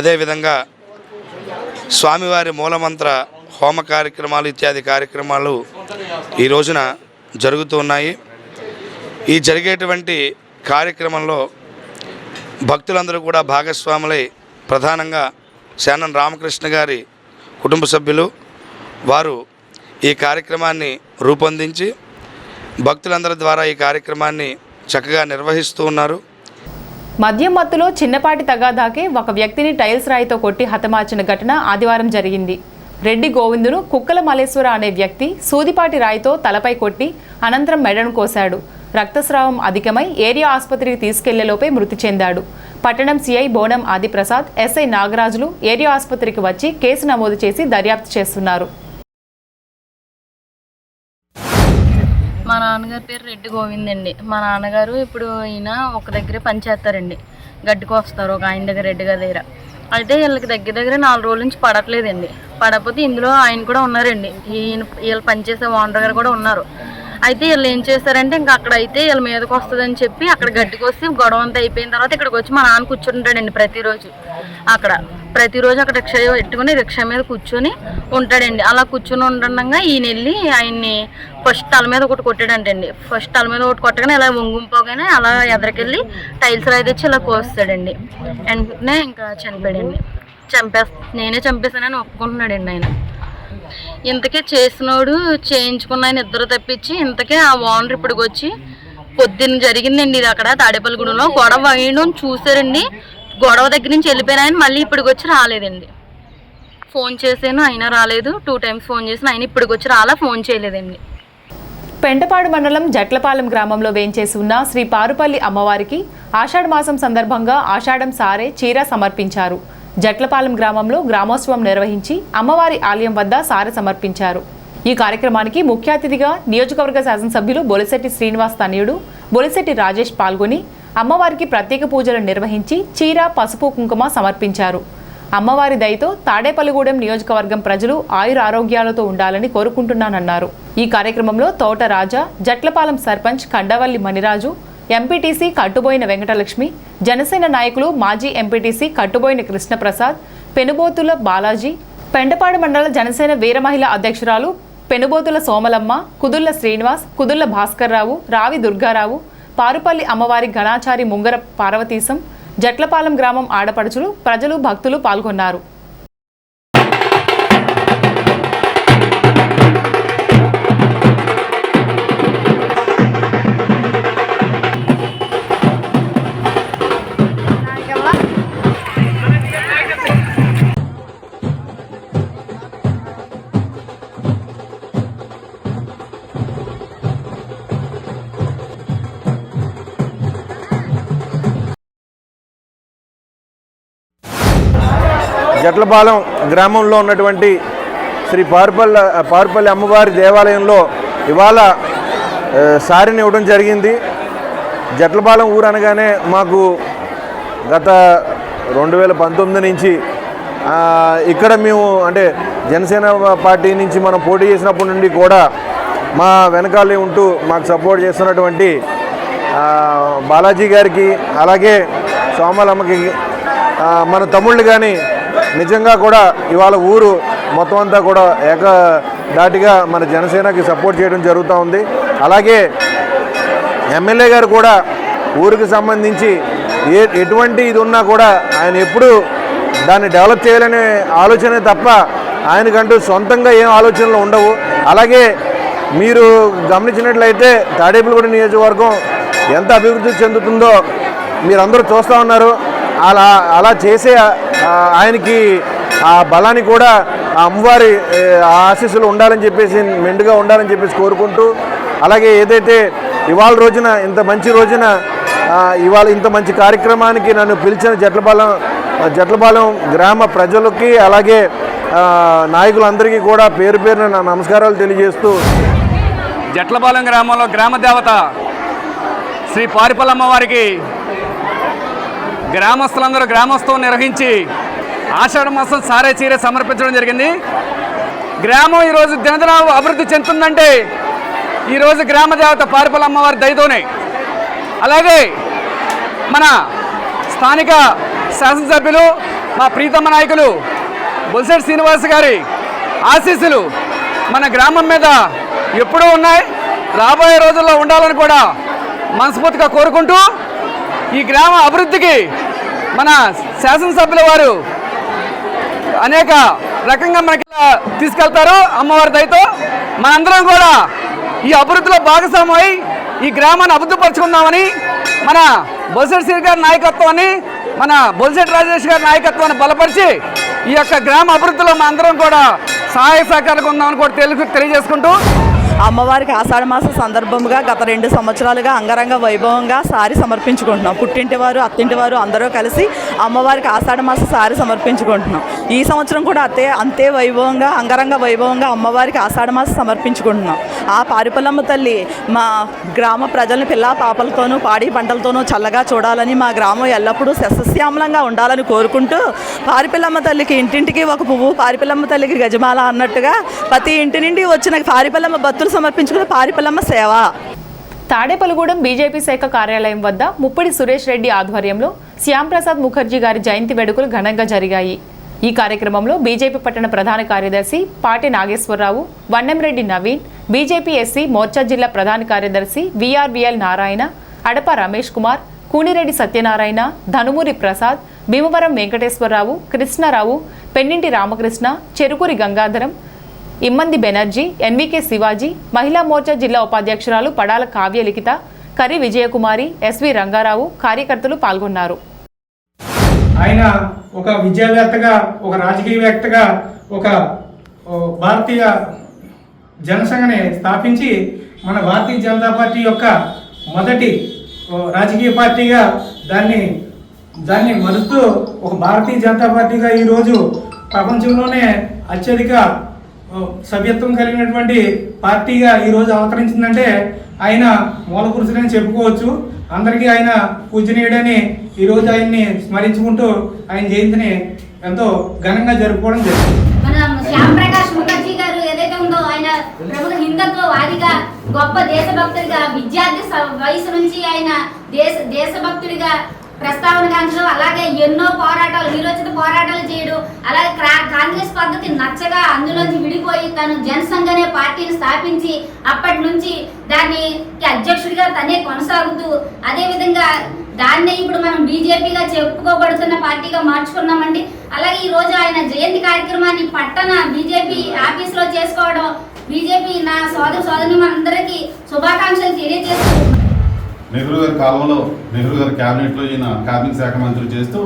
S6: అదేవిధంగా స్వామివారి మూలమంత్ర హోమ కార్యక్రమాలు ఇత్యాది కార్యక్రమాలు ఈ రోజున జరుగుతూ ఉన్నాయి. ఈ జరిగేటువంటి కార్యక్రమంలో భక్తులందరూ కూడా భాగస్వాములై ప్రధానంగా శానం రామకృష్ణ గారి కుటుంబ సభ్యులు వారు ఈ కార్యక్రమాన్ని రూపొందించి భక్తులందరి ద్వారా ఈ కార్యక్రమాన్ని చక్కగా నిర్వహిస్తూ ఉన్నారు.
S1: మద్యం మత్తులో చిన్నపాటి తగాదాకే ఒక వ్యక్తిని టైల్స్ రాయితో కొట్టి హతమార్చిన ఘటన ఆదివారం జరిగింది. రెడ్డి గోవిందును కుక్కల మల్లేశ్వర అనే వ్యక్తి సూదిపాటి రాయితో తలపై కొట్టి అనంతరం మెడను కోశాడు. రక్తస్రావం అధికమై ఏరియా ఆసుపత్రికి తీసుకెళ్లేలోపే మృతి చెందాడు. పట్టణం సిఐ బోనం ఆదిప్రసాద్, ఎస్ఐ నాగరాజులు ఏరియా ఆసుపత్రికి వచ్చి కేసు నమోదు చేసి దర్యాప్తు చేస్తున్నారు.
S23: మా నాన్నగారి పేరు రెడ్డి గోవింద్ అండి. మా నాన్నగారు ఇప్పుడు ఈయన ఒక దగ్గర పనిచేస్తారండి, గడ్డికి వస్తారు ఒక ఆయన దగ్గర, రెడ్డి గారి దగ్గర. అయితే వీళ్ళకి దగ్గర 4 రోజుల నుంచి పడట్లేదండి. పడకపోతే ఇందులో ఆయన కూడా ఉన్నారండి, వీళ్ళు పనిచేసే ఓనర్ గారు కూడా ఉన్నారు. అయితే వీళ్ళు ఏం చేస్తారంటే ఇంకా అక్కడ అయితే వీళ్ళ మీదకి వస్తుందని చెప్పి అక్కడ గడ్డికి వస్తే గొడవ అంతా అయిపోయిన తర్వాత ఇక్కడికి వచ్చి మా నాన్న కూర్చుంటాడండి. ప్రతిరోజు అక్కడ రిక్షా పెట్టుకుని రిక్షా మీద కూర్చొని ఉంటాడండి. అలా కూర్చొని ఉండగా ఈయన వెళ్ళి ఆయన్ని ఫస్ట్ తల మీద ఒకటి కొట్టాడంటండి. ఫస్ట్ తల మీద ఒకటి కొట్టగానే ఇలా వంగుంపోగానే అలా ఎదరికెళ్ళి టైల్స్ రాయి తెచ్చి ఇలా కోస్తాడండి. వెంటనే ఇంకా చనిపోయాడండి. నేనే చంపేశానని ఒప్పుకుంటున్నాడండి ఆయన. ఇంతకే చేసినోడు చేయించుకున్న ఆయన ఇద్దరు తప్పించి ఇంతకే ఆ ఓనర్ ఇప్పటికి వచ్చి పొద్దున్న జరిగిందండి ఇది అక్కడ తాడేపల్లిగూడెంలో గొడవ వేయడం చూసారండి. గొడవ దగ్గర నుంచి వెళ్ళిపోయిన ఆయన మళ్ళీ ఇప్పటికి వచ్చి రాలేదండి. ఫోన్ చేశాను అయినా రాలేదు. 2 టైమ్స్ ఫోన్ చేసిన ఆయన ఇప్పటికి వచ్చి ఫోన్ చేయలేదండి.
S1: పెంటపాడు మండలం జట్లపాలెం గ్రామంలో వేంచేసి ఉన్న శ్రీ పారుపల్లి అమ్మవారికి ఆషాఢ మాసం సందర్భంగా ఆషాఢం సారే చీర సమర్పించారు. జట్లపాలెం గ్రామంలో గ్రామోత్సవం నిర్వహించి అమ్మవారి ఆలయం వద్ద సారె సమర్పించారు. ఈ కార్యక్రమానికి ముఖ్య అతిథిగా నియోజకవర్గ శాసనసభ్యులు బొలిశెట్టి శ్రీనివాస్ తనయుడు బొలిశెట్టి రాజేష్ పాల్గొని అమ్మవారికి ప్రత్యేక పూజలు నిర్వహించి చీర, పసుపు, కుంకుమ సమర్పించారు. అమ్మవారి దయతో తాడేపల్లిగూడెం నియోజకవర్గం ప్రజలు ఆయుర ఆరోగ్యాలతో ఉండాలని కోరుకుంటున్నానన్నారు. ఈ కార్యక్రమంలో తోట రాజా, జట్లపాలెం సర్పంచ్ కండవల్లి మణిరాజు, ఎంపీటీసీ కట్టుబోయిన వెంకటలక్ష్మి, జనసేన నాయకులు మాజీ ఎంపీటీసీ కట్టుబోయిన కృష్ణప్రసాద్, పెనుబోతుల బాలాజీ, పెంటపాడు మండల జనసేన వీర మహిళా అధ్యక్షురాలు పెనుబోతుల సోమలమ్మ, కుదుళ్ల శ్రీనివాస్, కుదుళ్ల భాస్కర్రావు, రావి దుర్గారావు, పారుపల్లి అమ్మవారి ఘనాచారి ముంగర పార్వతీశం, జట్లపాలెం గ్రామం ఆడపడుచులు, ప్రజలు, భక్తులు పాల్గొన్నారు.
S9: జట్లపాలెం గ్రామంలో ఉన్నటువంటి శ్రీ పారుపల్లి అమ్మవారి దేవాలయంలో ఇవాళ సారిని ఇవ్వడం జరిగింది. జట్లపాలెం ఊరు అనగానే మాకు గత 2019 నుంచి ఇక్కడ మేము అంటే జనసేన పార్టీ నుంచి మనం పోటీ చేసినప్పటి నుండి కూడా మా వెనకాలే ఉంటూ మాకు సపోర్ట్ చేస్తున్నటువంటి బాలాజీ గారికి అలాగే సోమలమ్మకి మన తమ్ముళ్ళు కానీ నిజంగా కూడా ఇవాళ ఊరు మొత్తం అంతా కూడా ఏకదాటిగా మన జనసేనకి సపోర్ట్ చేయడం జరుగుతూ ఉంది. అలాగే ఎమ్మెల్యే గారు కూడా ఊరికి సంబంధించి ఎటువంటి ఇది ఉన్నా కూడా ఆయన ఎప్పుడూ దాన్ని డెవలప్ చేయాలనే ఆలోచనే తప్ప ఆయనకంటూ సొంతంగా ఏం ఆలోచనలు ఉండవు. అలాగే మీరు గమనించినట్లయితే తాడేపల్లిగూడెం నియోజకవర్గం ఎంత అభివృద్ధి చెందుతుందో మీరందరూ చూస్తూ ఉన్నారు. అలా చేసే ఆయనకి ఆ బలాన్ని కూడా ఆ అమ్మవారి ఆశీస్సులు ఉండాలని చెప్పేసి మెండుగా ఉండాలని చెప్పేసి కోరుకుంటూ, అలాగే ఏదైతే ఇవాళ రోజున ఇంత మంచి రోజున ఇవాళ ఇంత మంచి కార్యక్రమానికి నన్ను పిలిచిన జట్లపాలెం గ్రామ ప్రజలకి అలాగే నాయకులందరికీ కూడా పేరు పేరున నా నమస్కారాలు తెలియజేస్తూ,
S2: జట్లపాలెం గ్రామంలో గ్రామ దేవత శ్రీ పారుపల్లమ్మ వారికి గ్రామస్తులందరూ గ్రామోత్సవం నిర్వహించి ఆషాఢ మాసం సారే చీర సమర్పించడం జరిగింది. గ్రామం ఈరోజు దినదిన అభివృద్ధి చెందుతుందంటే ఈరోజు గ్రామ దేవత పారుపల్లమ్మ వారి దయతోనే. అలాగే మన స్థానిక శాసనసభ్యులు మా ప్రీతమ్మ నాయకులు బొలిశెట్టి శ్రీనివాస్ గారి ఆశీస్సులు మన గ్రామం మీద ఎప్పుడూ ఉన్నాయి, రాబోయే రోజుల్లో ఉండాలని కూడా మనస్ఫూర్తిగా కోరుకుంటూ, ఈ గ్రామ అభివృద్ధికి మన శాసనసభ్యుల వారు అనేక రకంగా మనకి తీసుకెళ్తారు. అమ్మవారి దయతో మనందరం కూడా ఈ అభివృద్ధిలో భాగస్వామై ఈ గ్రామాన్ని అభివృద్ధి పరుచుకుందామని మన బొలిశెట్టి శ్రీ గారి నాయకత్వాన్ని, మన బొలిశెట్టి రాజేష్ గారి నాయకత్వాన్ని బలపరిచి ఈ యొక్క గ్రామ అభివృద్ధిలో మా అందరం కూడా సహాయ సహకారాలు ఉందామని కూడా తెలియజేసుకుంటూ,
S7: అమ్మవారికి ఆషాఢ మాసం సందర్భంగా గత 2 సంవత్సరాలుగా అంగరంగ వైభవంగా సారి సమర్పించుకుంటున్నాం. పుట్టింటి వారు అత్తింటి వారు అందరూ కలిసి అమ్మవారికి ఆషాఢ మాసం సారి సమర్పించుకుంటున్నాం. ఈ సంవత్సరం కూడా అంతే వైభవంగా అంగరంగ వైభవంగా అమ్మవారికి ఆషాఢ మాసం సమర్పించుకుంటున్నాం. ఆ పారుపల్లమ్మ తల్లి మా గ్రామ ప్రజల్ని పిల్లా పాపలతోనూ పాడి పంటలతోనూ చల్లగా చూడాలని, మా గ్రామం ఎల్లప్పుడూ సస్యశ్యామలంగా ఉండాలని కోరుకుంటూ, పారుపల్లమ్మ తల్లికి ఇంటింటికి ఒక పువ్వు, పారుపల్లమ్మ తల్లికి గజమాల అన్నట్టుగా ప్రతి ఇంటి నుండి వచ్చిన పారుపల్లమ్మ భక్తులు సమర్పించుకునే పారుపల్లమ్మ సేవ.
S1: తాడేపల్లిగూడెం బీజేపీ శాఖ కార్యాలయం వద్ద ముప్పిడి సురేష్ రెడ్డి ఆధ్వర్యంలో శ్యాంప్రసాద్ ముఖర్జీ గారి జయంతి వేడుకలు ఘనంగా జరిగాయి. ఈ కార్యక్రమంలో బీజేపీ పట్టణ ప్రధాన కార్యదర్శి పాటి నాగేశ్వరరావు, వన్నెంరెడ్డి నవీన్, బీజేపీ ఎస్సీ మోర్చా జిల్లా ప్రధాన కార్యదర్శి విఆర్విఎల్ నారాయణ, అడప రమేష్ కుమార్, కూనిరెడ్డి సత్యనారాయణ, ధనుమూరి ప్రసాద్, భీమవరం వెంకటేశ్వరరావు, కృష్ణారావు, పెన్నింటి రామకృష్ణ, చెరుకూరి గంగాధరం, ఇమ్మంది బెనర్జీ, ఎన్వికే శివాజీ, మహిళా మోర్చా జిల్లా ఉపాధ్యక్షురాలు పడాల కావ్య లిఖిత, కరి విజయకుమారి, ఎస్వి రంగారావు కార్యకర్తలు పాల్గొన్నారు.
S8: ఆయన ఒక విద్యావేత్తగా, ఒక రాజకీయవేత్తగా, ఒక భారతీయ జనసంఘని స్థాపించి మన భారతీయ జనతా పార్టీ యొక్క మొదటి రాజకీయ పార్టీగా దాన్ని మరుస్తూ ఒక భారతీయ జనతా పార్టీగా ఈరోజు ప్రపంచంలోనే అత్యధిక సభ్యత్వం కలిగినటువంటి పార్టీగా ఈరోజు అవతరించిందంటే ఆయన మూల పురుషులని చెప్పుకోవచ్చు. అందరికీ ఆయన పూజనీయుడని ఈరోజు ఆయన్ని స్మరించుకుంటూ ఆయన జయంతిని ఎంతో ఘనంగా జరుపుకోవడం జరిగింది.
S24: మన శ్యాంప్రకాష్ ముఖర్జీ గారు ఏదైతే ఉందో ఆయన ప్రముఖ హిందుత్వవాదిగా, గొప్ప దేశభక్తుడిగా, విద్యార్థి వయసు నుంచి ఆయన దేశభక్తుడిగా ప్రస్తావనగాంచడం, అలాగే ఎన్నో పోరాటాలు, వీరోచిత పోరాటాలు చేయడం, అలాగే కాంగ్రెస్ పద్ధతి నచ్చగా అందులోంచి విడిపోయి తను జనసంఘ్ అనే పార్టీని స్థాపించి అప్పటి నుంచి దాన్ని అధ్యక్షుడిగా తనే కొనసాగుతూ, అదేవిధంగా దాన్నే ఇప్పుడు మనం బీజేపీగా చెప్పుకోబడుతున్న పార్టీగా మార్చుకున్నామండి. అలాగే ఈ రోజు ఆయన జయంతి కార్యక్రమాన్ని పట్టణ బీజేపీ ఆఫీసులో చేసుకోవడం, బీజేపీ నా సోదరి మనందరికీ శుభాకాంక్షలు తెలియజేస్తూ,
S25: నెహ్రూ గారి కాలంలో నెహ్రూ గారి క్యాబినెట్లో ఈయన కార్మిక శాఖ మంత్రి చేస్తూ,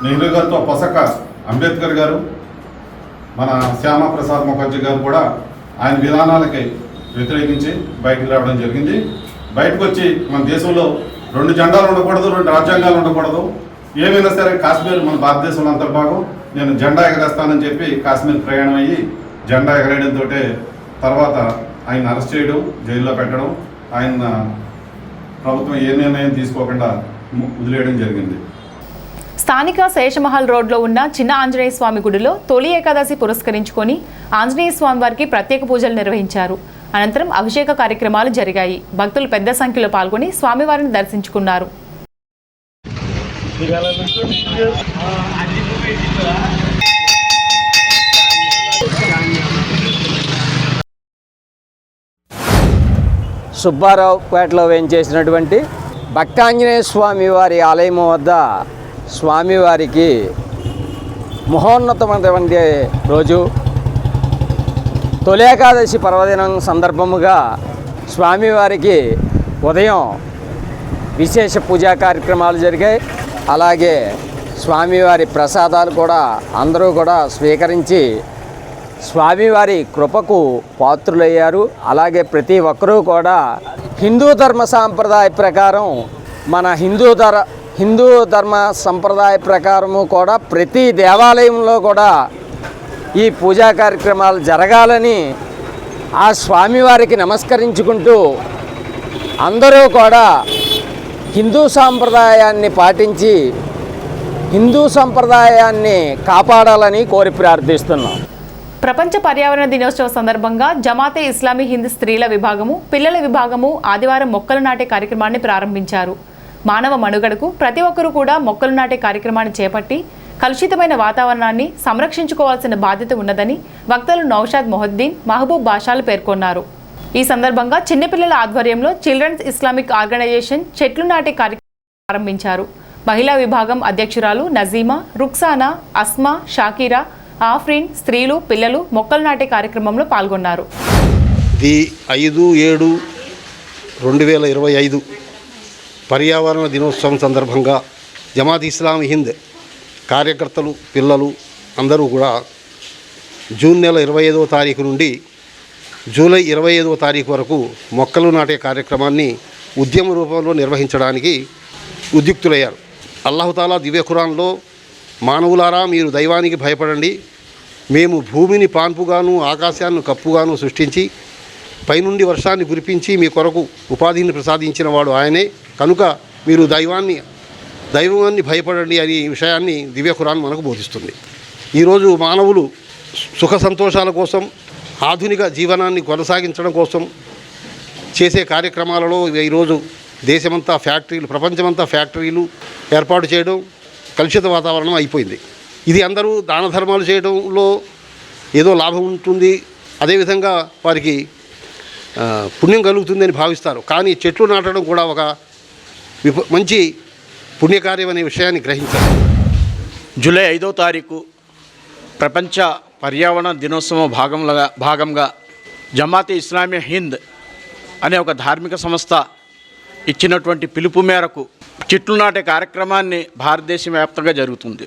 S25: నెహ్రూ గారితో పొసక అంబేద్కర్ గారు, మన శ్యామప్రసాద్ ముఖర్జీ గారు కూడా ఆయన విధానాలకి వ్యతిరేకించి బయటకు రావడం జరిగింది. బయటకు వచ్చి మన దేశంలో 2 జెండాలు ఉండకూడదు, 2 రాజ్యాంగాలు ఉండకూడదు, ఏమైనా సరే కాశ్మీర్ మన భారతదేశంలో అంతర్భాగం, నేను జెండా ఎగరేస్తానని చెప్పి కాశ్మీర్ ప్రయాణం అయ్యి జెండా ఎగరేయడంతో తర్వాత ఆయన అరెస్ట్ చేయడం, జైల్లో పెట్టడం, ఆయన ప్రభుత్వం ఏ నిర్ణయం తీసుకోకుండా వదిలేయడం జరిగింది.
S1: స్థానిక శేషమహల్ రోడ్లో ఉన్న చిన్న ఆంజనేయ స్వామి గుడిలో తొలి ఏకాదశి పురస్కరించుకొని ఆంజనేయ స్వామి వారికి ప్రత్యేక పూజలు నిర్వహించారు. అనంతరం అభిషేక కార్యక్రమాలు జరిగాయి. భక్తులు పెద్ద సంఖ్యలో పాల్గొని స్వామివారిని దర్శించుకున్నారు.
S4: సుబ్బారావుపేటలో వేయించేసినటువంటి భక్తాంజనేయ స్వామి వారి ఆలయం వద్ద స్వామివారికి మహోన్నతమైనటువంటి రోజు తొలి ఏకాదశి పర్వదినం సందర్భముగా స్వామివారికి ఉదయం విశేష పూజా కార్యక్రమాలు జరిగాయి. అలాగే స్వామివారి ప్రసాదాలు కూడా అందరూ కూడా స్వీకరించి స్వామివారి కృపకు పాత్రులయ్యారు. అలాగే ప్రతి ఒక్కరూ కూడా హిందూ ధర్మ సాంప్రదాయ ప్రకారం మన హిందూ ధర్మ సంప్రదాయ ప్రకారము కూడా ప్రతి దేవాలయంలో కూడా ఈ పూజా కార్యక్రమాలు జరగాలని ఆ స్వామివారికి నమస్కరించుకుంటూ అందరూ కూడా హిందూ సాంప్రదాయాన్ని పాటించి హిందూ సంప్రదాయాన్ని కాపాడాలని కోరి ప్రార్థిస్తున్నాం.
S1: ప్రపంచ పర్యావరణ దినోత్సవ సందర్భంగా జమాతే ఇస్లామీ హింద్ స్త్రీల విభాగము, పిల్లల విభాగము ఆదివారం మొక్కలు నాటే కార్యక్రమాన్ని ప్రారంభించారు. మానవ మనుగడకు ప్రతి ఒక్కరూ కూడా మొక్కలు నాటే కార్యక్రమాన్ని చేపట్టి కలుషితమైన వాతావరణాన్ని సంరక్షించుకోవాల్సిన బాధ్యత ఉన్నదని వక్తలు నౌషాద్ మొహద్దీన్, మహబూబ్ బాషాలు పేర్కొన్నారు. ఈ సందర్భంగా చిన్నపిల్లల ఆధ్వర్యంలో చిల్డ్రన్స్ ఇస్లామిక్ ఆర్గనైజేషన్ చెట్లు నాటే కార్యక్రమం ప్రారంభించారు. మహిళా విభాగం అధ్యక్షురాలు నజీమా, రుక్సానా, అస్మా, షాకీరా, ఆఫ్రీన్ స్త్రీలు, పిల్లలు మొక్కలు నాటే కార్యక్రమంలో పాల్గొన్నారు.
S11: 5/7/2025 పర్యావరణ దినోత్సవం సందర్భంగా జమాత్ ఇస్లామీ హింద్ కార్యకర్తలు, పిల్లలు అందరూ కూడా జూన్ నెల 25వ తారీఖు నుండి జూలై 25వ తారీఖు వరకు మొక్కలు నాటే కార్యక్రమాన్ని ఉద్యమ రూపంలో నిర్వహించడానికి ఉద్యుక్తులయ్యారు. అల్లాహుతాలా దివ్య ఖురాన్లో మానవులారా మీరు దైవానికి భయపడండి, మేము భూమిని పాన్పుగాను ఆకాశాన్ని కప్పుగాను సృష్టించి పైనుండి వర్షాన్ని కురిపించి మీ కొరకు ఉపాధిని ప్రసాదించిన వాడు ఆయనే, కనుక మీరు దైవాన్ని భయపడండి అనే విషయాన్ని దివ్య ఖురాన్ మనకు బోధిస్తుంది. ఈరోజు మానవులు సుఖ సంతోషాల కోసం, ఆధునిక జీవనాన్ని కొనసాగించడం కోసం చేసే కార్యక్రమాలలో ఈరోజు దేశమంతా ఫ్యాక్టరీలు, ప్రపంచమంతా ఫ్యాక్టరీలు ఏర్పాటు చేయడం, కలుషిత వాతావరణం అయిపోయింది. ఇది అందరూ దాన ధర్మాలు చేయడంలో ఏదో లాభం ఉంటుంది, అదేవిధంగా వారికి పుణ్యం కలుగుతుందని భావిస్తారు. కానీ చెట్లు నాటడం కూడా ఒక మంచి పుణ్యకార్యం అనే విషయాన్ని గ్రహించాలి.
S12: జూలై 5వ తారీఖు ప్రపంచ పర్యావరణ దినోత్సవం భాగంగా జమాతే ఇస్లామీ హింద్ అనే ఒక ధార్మిక సంస్థ ఇచ్చినటువంటి పిలుపు మేరకు చెట్లు నాటే కార్యక్రమాన్ని భారతదేశం వ్యాప్తంగా జరుగుతుంది.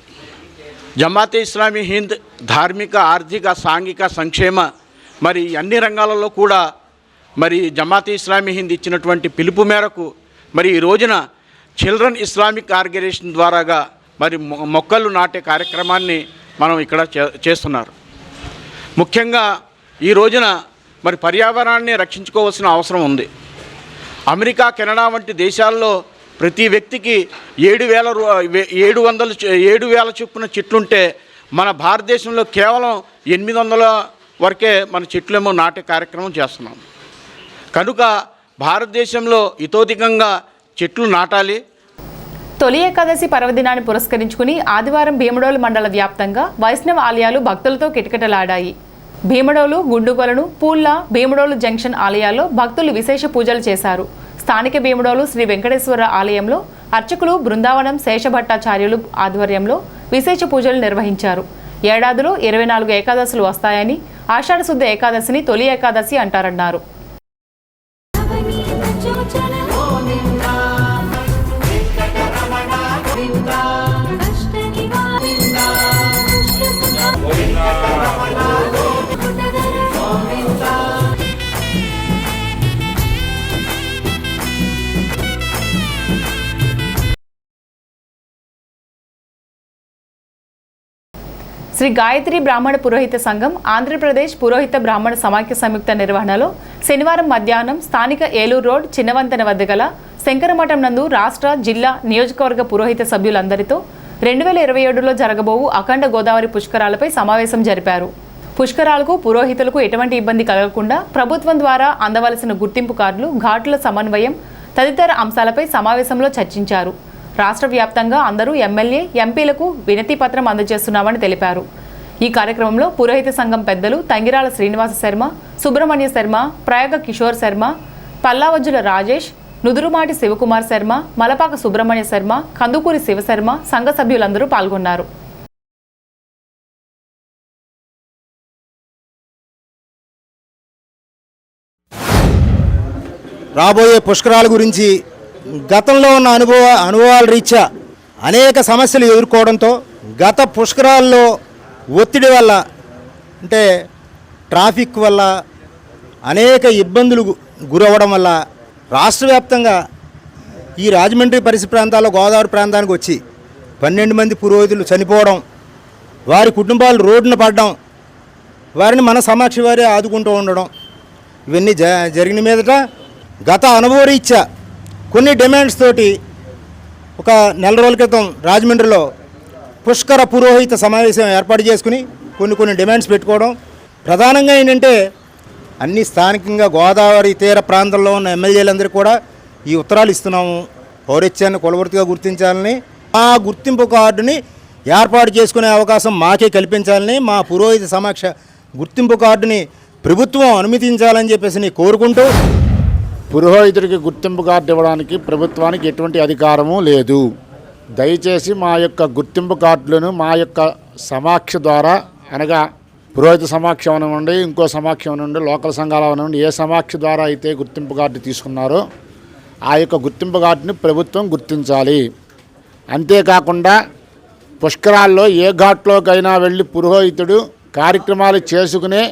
S12: జమాతే ఇస్లామీ హింద్ ధార్మిక, ఆర్థిక, సాంఘిక, సంక్షేమ మరి అన్ని రంగాలలో కూడా మరి జమాతే ఇస్లామీ హింద్ ఇచ్చినటువంటి పిలుపు మేరకు మరి ఈ రోజున చిల్డ్రన్ ఇస్లామిక్ ఆర్గనైజేషన్ ద్వారాగా మరి మొక్కలు నాటే కార్యక్రమాన్ని మనం ఇక్కడ చేస్తున్నారు. ముఖ్యంగా ఈ రోజున మరి పర్యావరణాన్ని రక్షించుకోవాల్సిన అవసరం ఉంది. అమెరికా, కెనడా వంటి దేశాల్లో ప్రతి వ్యక్తికి 7,000 చొప్పున చెట్లుంటే మన భారతదేశంలో కేవలం 800 వరకే మన చెట్లేమో నాటే కార్యక్రమం చేస్తున్నాం. కనుక భారతదేశంలో ఇతోధికంగా చెట్లు నాటాలి.
S1: తొలి ఏకాదశి పర్వదినాన్ని పురస్కరించుకుని ఆదివారం భీమడోలు మండల వ్యాప్తంగా వైష్ణవ ఆలయాలు భక్తులతో కిటకిటలాడాయి. భీమడోలు, గుండుగొలను, పూల్ల, భీమడోలు జంక్షన్ ఆలయాల్లో భక్తులు విశేష పూజలు చేశారు. స్థానిక భీమడోలు శ్రీ వెంకటేశ్వర ఆలయంలో అర్చకులు బృందావనం శేషభట్టాచార్యులు ఆధ్వర్యంలో విశేష పూజలు నిర్వహించారు. ఏడాదిలో 24 ఏకాదశులు వస్తాయని, ఆషాఢ శుద్ధ ఏకాదశిని తొలి ఏకాదశి అంటారన్నారు. శ్రీ గాయత్రి బ్రాహ్మణ పురోహిత సంఘం ఆంధ్రప్రదేశ్ పురోహిత బ్రాహ్మణ సమాఖ్య సంయుక్త నిర్వహణలో శనివారం మధ్యాహ్నం స్థానిక ఏలూరు రోడ్ చిన్నవంతెన వద్ద గల శంకరమఠం నందు రాష్ట్ర, జిల్లా, నియోజకవర్గ పురోహిత సభ్యులందరితో 2027లో జరగబోవు అఖండ గోదావరి పుష్కరాలపై సమావేశం జరిపారు. పుష్కరాలకు పురోహితులకు ఎటువంటి ఇబ్బంది కలగకుండా ప్రభుత్వం ద్వారా అందవలసిన గుర్తింపు కార్డులు, ఘాట్ల సమన్వయం తదితర అంశాలపై సమావేశంలో చర్చించారు. రాష్ట్ర వ్యాప్తంగా అందరూ ఎమ్మెల్యే, ఎంపీలకు వినతి పత్రం అందజేస్తున్నామని తెలిపారు. ఈ కార్యక్రమంలో పురోహిత సంఘం పెద్దలు తంగిరాల శ్రీనివాస శర్మ, సుబ్రహ్మణ్య శర్మ, ప్రయాగ కిషోర్ శర్మ, పల్లావజ్జుల రాజేష్, నుదురుమాటి శివకుమార్ శర్మ, మలపాక సుబ్రహ్మణ్య శర్మ, కందుకూరి శివశర్మ సంఘ సభ్యులందరూ పాల్గొన్నారు.
S13: రాబోయే పుష్కరాల గురించి గతంలో ఉన్న అనుభవాల రీత్యా అనేక సమస్యలు ఎదుర్కోవడంతో గత పుష్కరాల్లో ఒత్తిడి వల్ల, అంటే ట్రాఫిక్ వల్ల అనేక ఇబ్బందులు గురవ్వడం వల్ల రాష్ట్ర వ్యాప్తంగా ఈ రాజమండ్రి పరిసర ప్రాంతాల్లో గోదావరి ప్రాంతానికి వచ్చి 12 మంది పురోహితులు చనిపోవడం, వారి కుటుంబాలు రోడ్డున పడడం, వారిని మన సమక్ష వారే ఆదుకుంటూ ఉండడం, ఇవన్నీ జరిగిన మీదట గత అనుభవ రీత్యా కొన్ని డిమాండ్స్ తోటి ఒక నెల రోజుల క్రితం రాజమండ్రిలో పుష్కర పురోహిత సమావేశం ఏర్పాటు చేసుకుని కొన్ని డిమాండ్స్ పెట్టుకోవడం. ప్రధానంగా ఏంటంటే అన్ని స్థానికంగా గోదావరి తీర ప్రాంతంలో ఉన్న ఎమ్మెల్యేలందరికీ కూడా ఈ ఉత్తరాలు ఇస్తున్నాము. పౌరత్యాన్ని కులవృత్తిగా గుర్తించాలని, ఆ గుర్తింపు కార్డుని ఏర్పాటు చేసుకునే అవకాశం మాకే కల్పించాలని, మా పురోహిత సమక్ష గుర్తింపు కార్డుని ప్రభుత్వం అనుమతించాలని చెప్పేసి కోరుకుంటూ,
S14: పురోహితుడికి గుర్తింపు కార్డు ఇవ్వడానికి ప్రభుత్వానికి ఎటువంటి అధికారము లేదు. దయచేసి మా యొక్క గుర్తింపు కార్డులను మా యొక్క సమాఖ్య ద్వారా, అనగా పురోహిత సమాఖ్యం అనివ్వండి, ఇంకో సమాఖ్యం అనివ్వండి, లోకల్ సంఘాలు అనివ్వండి, ఏ సమాఖ్య ద్వారా అయితే గుర్తింపు కార్డు తీసుకున్నారో ఆ యొక్క గుర్తింపు కార్డుని ప్రభుత్వం గుర్తించాలి. అంతేకాకుండా పుష్కరాల్లో ఏ ఘాట్లోకైనా వెళ్ళి పురోహితుడు కార్యక్రమాలు చేసుకునే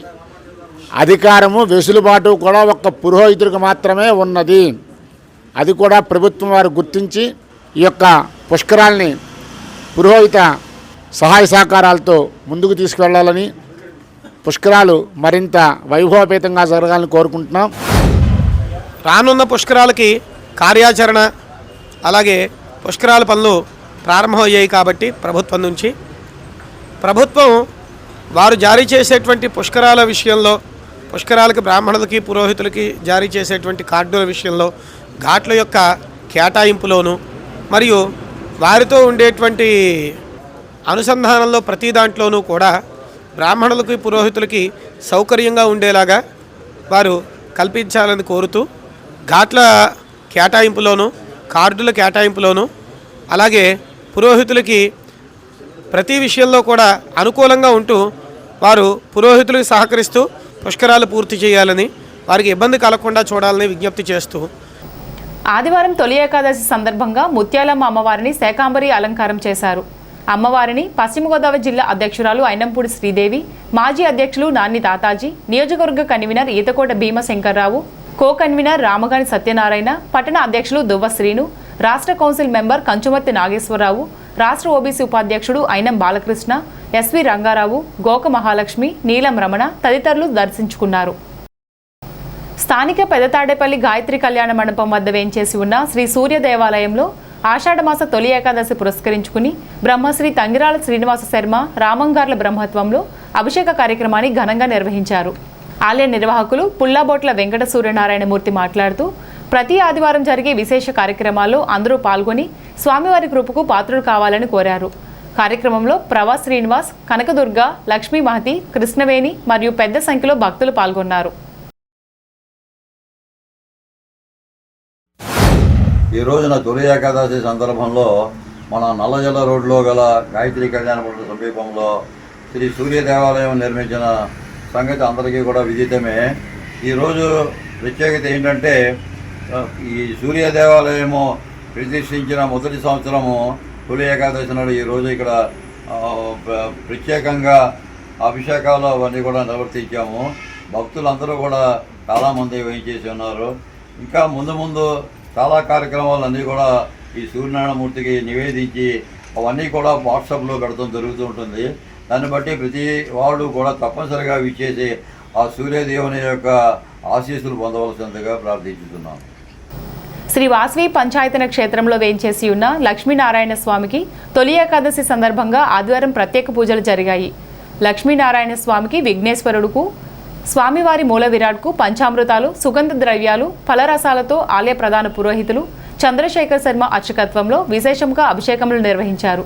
S14: అధికారము, వెసులుబాటు కూడా ఒక్క పురోహితుడికి మాత్రమే ఉన్నది. అది కూడా ప్రభుత్వం వారు గుర్తించి ఈ యొక్క పుష్కరాల్ని పురోహిత సహాయ సహకారాలతో ముందుకు తీసుకువెళ్ళాలని, పుష్కరాలు మరింత వైభవపేతంగా జరగాలని కోరుకుంటున్నాం.
S16: రానున్న పుష్కరాలకి కార్యాచరణ, అలాగే పుష్కరాల పనులు ప్రారంభమయ్యాయి కాబట్టి ప్రభుత్వం వారు జారీ చేసేటువంటి పుష్కరాల విషయంలో, పుష్కరాలకి బ్రాహ్మణులకి పురోహితులకి జారీ చేసేటువంటి కార్డుల విషయంలో, ఘాట్ల యొక్క కేటాయింపులోను మరియు వారితో ఉండేటువంటి అనుసంధానంలో ప్రతి దాంట్లోనూ కూడా బ్రాహ్మణులకి పురోహితులకి సౌకర్యంగా ఉండేలాగా వారు కల్పించాలని కోరుతూ, ఘాట్ల కేటాయింపులోను, కార్డుల కేటాయింపులోను, అలాగే పురోహితులకి ప్రతి విషయంలో కూడా అనుకూలంగా ఉంటూ వారు పురోహితులకు సహకరిస్తూ పుష్కరాలు పూర్తి చేయాలని, వారికి ఇబ్బంది కలగకుండా చూడాలని విజ్ఞప్తి చేస్తూ,
S1: ఆదివారం తొలి ఏకాదశి సందర్భంగా ముత్యాలమ్మ అమ్మవారిని శాకాంబరి అలంకారం చేశారు. అమ్మవారిని పశ్చిమ గోదావరి జిల్లా అధ్యక్షురాలు అయినంపూడి శ్రీదేవి, మాజీ అధ్యక్షులు నాన్ని తాతాజీ, నియోజకవర్గ convener Eethakota Bhimashankarrao, co convener Ramagani Satyanarayana, పట్టణ అధ్యక్షులు దువ్వ శ్రీను, రాష్ట్ర కౌన్సిల్ మెంబర్ కంచుమర్తి నాగేశ్వరరావు, రాష్ట్ర ఓబీసీ ఉపాధ్యక్షుడు అయినం బాలకృష్ణ, ఎస్వి రంగారావు, గోక మహాలక్ష్మి, నీలం రమణ తదితరులు దర్శించుకున్నారు. స్థానిక పెదతాడేపల్లి గాయత్రి కళ్యాణ మండపం వద్ద వేంచేసి ఉన్న శ్రీ సూర్య దేవాలయంలో ఆషాఢమాస తొలి ఏకాదశి పురస్కరించుకుని బ్రహ్మశ్రీ తంగిరాల శ్రీనివాస శర్మ రామంగార్ల బ్రహ్మత్వంలో అభిషేక కార్యక్రమాన్ని ఘనంగా నిర్వహించారు. ఆలయ నిర్వాహకులు పుల్లాబోట్ల వెంకట సూర్యనారాయణమూర్తి మాట్లాడుతూ, ప్రతి ఆదివారం జరిగే విశేష కార్యక్రమాల్లో అందరూ పాల్గొని స్వామివారి కృపకు పాత్రులు కావాలని కోరారు. కార్యక్రమంలో ప్రవాస్ శ్రీనివాస్, కనకదుర్గ, లక్ష్మీ మహతి, కృష్ణవేణి మరియు పెద్ద సంఖ్యలో భక్తులు పాల్గొన్నారు.
S17: ఈ రోజున తొలి ఏకాదశి సందర్భంలో మన నల్లజల్ల రోడ్లో గల గాయత్రి కళ్యాణ మండపం సమీపంలో శ్రీ సూర్య దేవాలయం నిర్మించిన సంగతి అందరికీ కూడా విదితమే. ఈరోజు ప్రత్యేకత ఏంటంటే, ఈ సూర్య దేవాలయము ప్రతిష్ఠించిన మొదటి సంవత్సరము తొలి ఏకాదశి నాడు ఈరోజు ఇక్కడ ప్రత్యేకంగా అభిషేకాలు అవన్నీ కూడా నిర్వర్తించాము. భక్తులందరూ కూడా చాలామంది వేయించేసి ఉన్నారు. ఇంకా ముందు చాలా కార్యక్రమాలన్నీ కూడా ఈ సూర్యనారాయణమూర్తికి నివేదించి అవన్నీ కూడా వాట్సాప్లో పెడతాం జరుగుతూ ఉంటుంది. దాన్ని బట్టి ప్రతి వాడు కూడా తప్పనిసరిగా విచ్చేసి ఆ సూర్యదేవుని యొక్క ఆశీస్సులు పొందవలసిందిగా ప్రార్థించుతున్నాం.
S1: శ్రీ వాసవి పంచాయతన క్షేత్రంలో వేంచేసి ఉన్న లక్ష్మీనారాయణ స్వామికి తొలి ఏకాదశి సందర్భంగా ఆదివారం ప్రత్యేక పూజలు జరిగాయి. లక్ష్మీనారాయణ స్వామికి, విఘ్నేశ్వరుడుకు, స్వామివారి మూల విరాట్కు పంచామృతాలు, సుగంధ ద్రవ్యాలు, ఫలరసాలతో ఆలయ ప్రధాన పురోహితులు చంద్రశేఖర్ శర్మ అర్చకత్వంలో విశేషంగా అభిషేకములు నిర్వహించారు.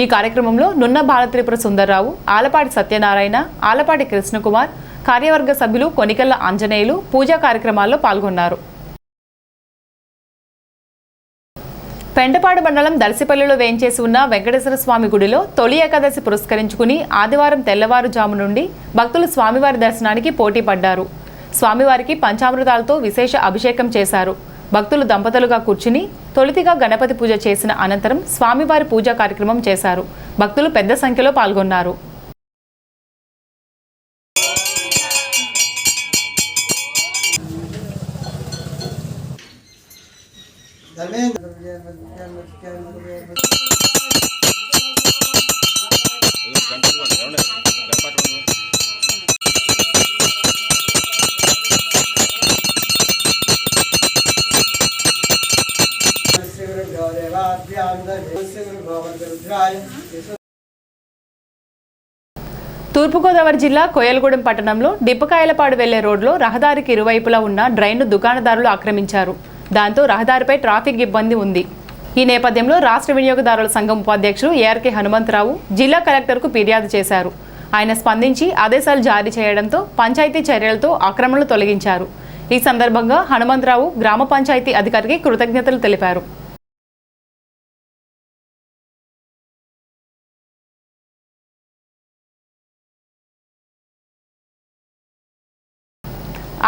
S1: ఈ కార్యక్రమంలో నున్న బాలత్రిపుర సుందర్రావు, ఆలపాటి సత్యనారాయణ, ఆలపాటి కృష్ణకుమార్, కార్యవర్గ సభ్యులు కొనికల్ల ఆంజనేయులు పూజా కార్యక్రమాల్లో పాల్గొన్నారు. పెంటపాడు మండలం దర్శిపల్లిలో వేంచేసి ఉన్న వెంకటేశ్వర స్వామి గుడిలో తొలి ఏకాదశి పురస్కరించుకుని ఆదివారం తెల్లవారుజాము నుండి భక్తులు స్వామివారి దర్శనానికి పోటీ పడ్డారు. స్వామివారికి పంచామృతాలతో విశేష అభిషేకం చేశారు. భక్తులు దంపతులుగా కూర్చుని తొలితిగా గణపతి పూజ చేసిన అనంతరం స్వామివారి పూజా కార్యక్రమం చేశారు. భక్తులు పెద్ద సంఖ్యలో పాల్గొన్నారు. తూర్పుగోదావరి జిల్లా కోయలగూడెం పట్టణంలో డిప్పకాయలపాడు వెళ్లే రోడ్లో రహదారికి ఇరువైపులా ఉన్న డ్రైన్ను దుకాణదారులు ఆక్రమించారు. దాంతో రహదారిపై ట్రాఫిక్ ఇబ్బంది ఉంది. ఈ నేపథ్యంలో రాష్ట్ర వినియోగదారుల సంఘం ఉపాధ్యక్షులు ఏఆర్కే హనుమంతరావు జిల్లా కలెక్టర్కు ఫిర్యాదు చేశారు. ఆయన స్పందించి ఆదేశాలు జారీ చేయడంతో పంచాయతీ చర్యలతో ఆక్రమణలు తొలగించారు. ఈ సందర్భంగా హనుమంతరావు గ్రామ పంచాయతీ అధికారికి కృతజ్ఞతలు తెలిపారు.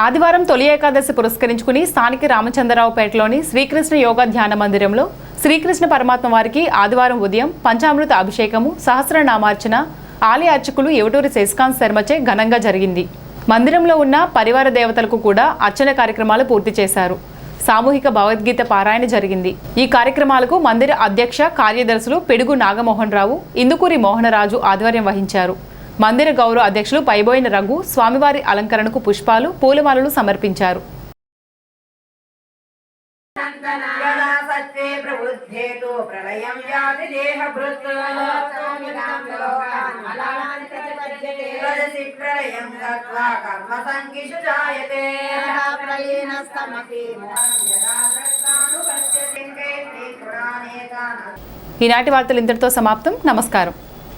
S1: ఆదివారం తొలి ఏకాదశి పురస్కరించుకుని స్థానిక రామచంద్రరావుపేటలోని శ్రీకృష్ణ యోగా ధ్యాన మందిరంలో శ్రీకృష్ణ పరమాత్మ వారికి ఆదివారం ఉదయం పంచామృత అభిషేకము, సహస్రనామార్చన ఆలయ అర్చకులు ఎవటూరి శశికాంత్ శర్మచే ఘనంగా జరిగింది. మందిరంలో ఉన్న పరివార దేవతలకు కూడా అర్చన కార్యక్రమాలు పూర్తి చేశారు. సామూహిక భగవద్గీత పారాయణ జరిగింది. ఈ కార్యక్రమాలకు మందిర అధ్యక్ష కార్యదర్శులు పిడుగు నాగమోహన్ రావు, ఇందుకూరి మోహనరాజు ఆధ్వర్యం వహించారు. మందిర గౌరవ అధ్యక్షులు పైబోయిన రఘు స్వామివారి అలంకరణకు పుష్పాలు, పూలమాలలు సమర్పించారు. ఈనాటి వార్తలు ఇంతటితో సమాప్తం. నమస్కారం.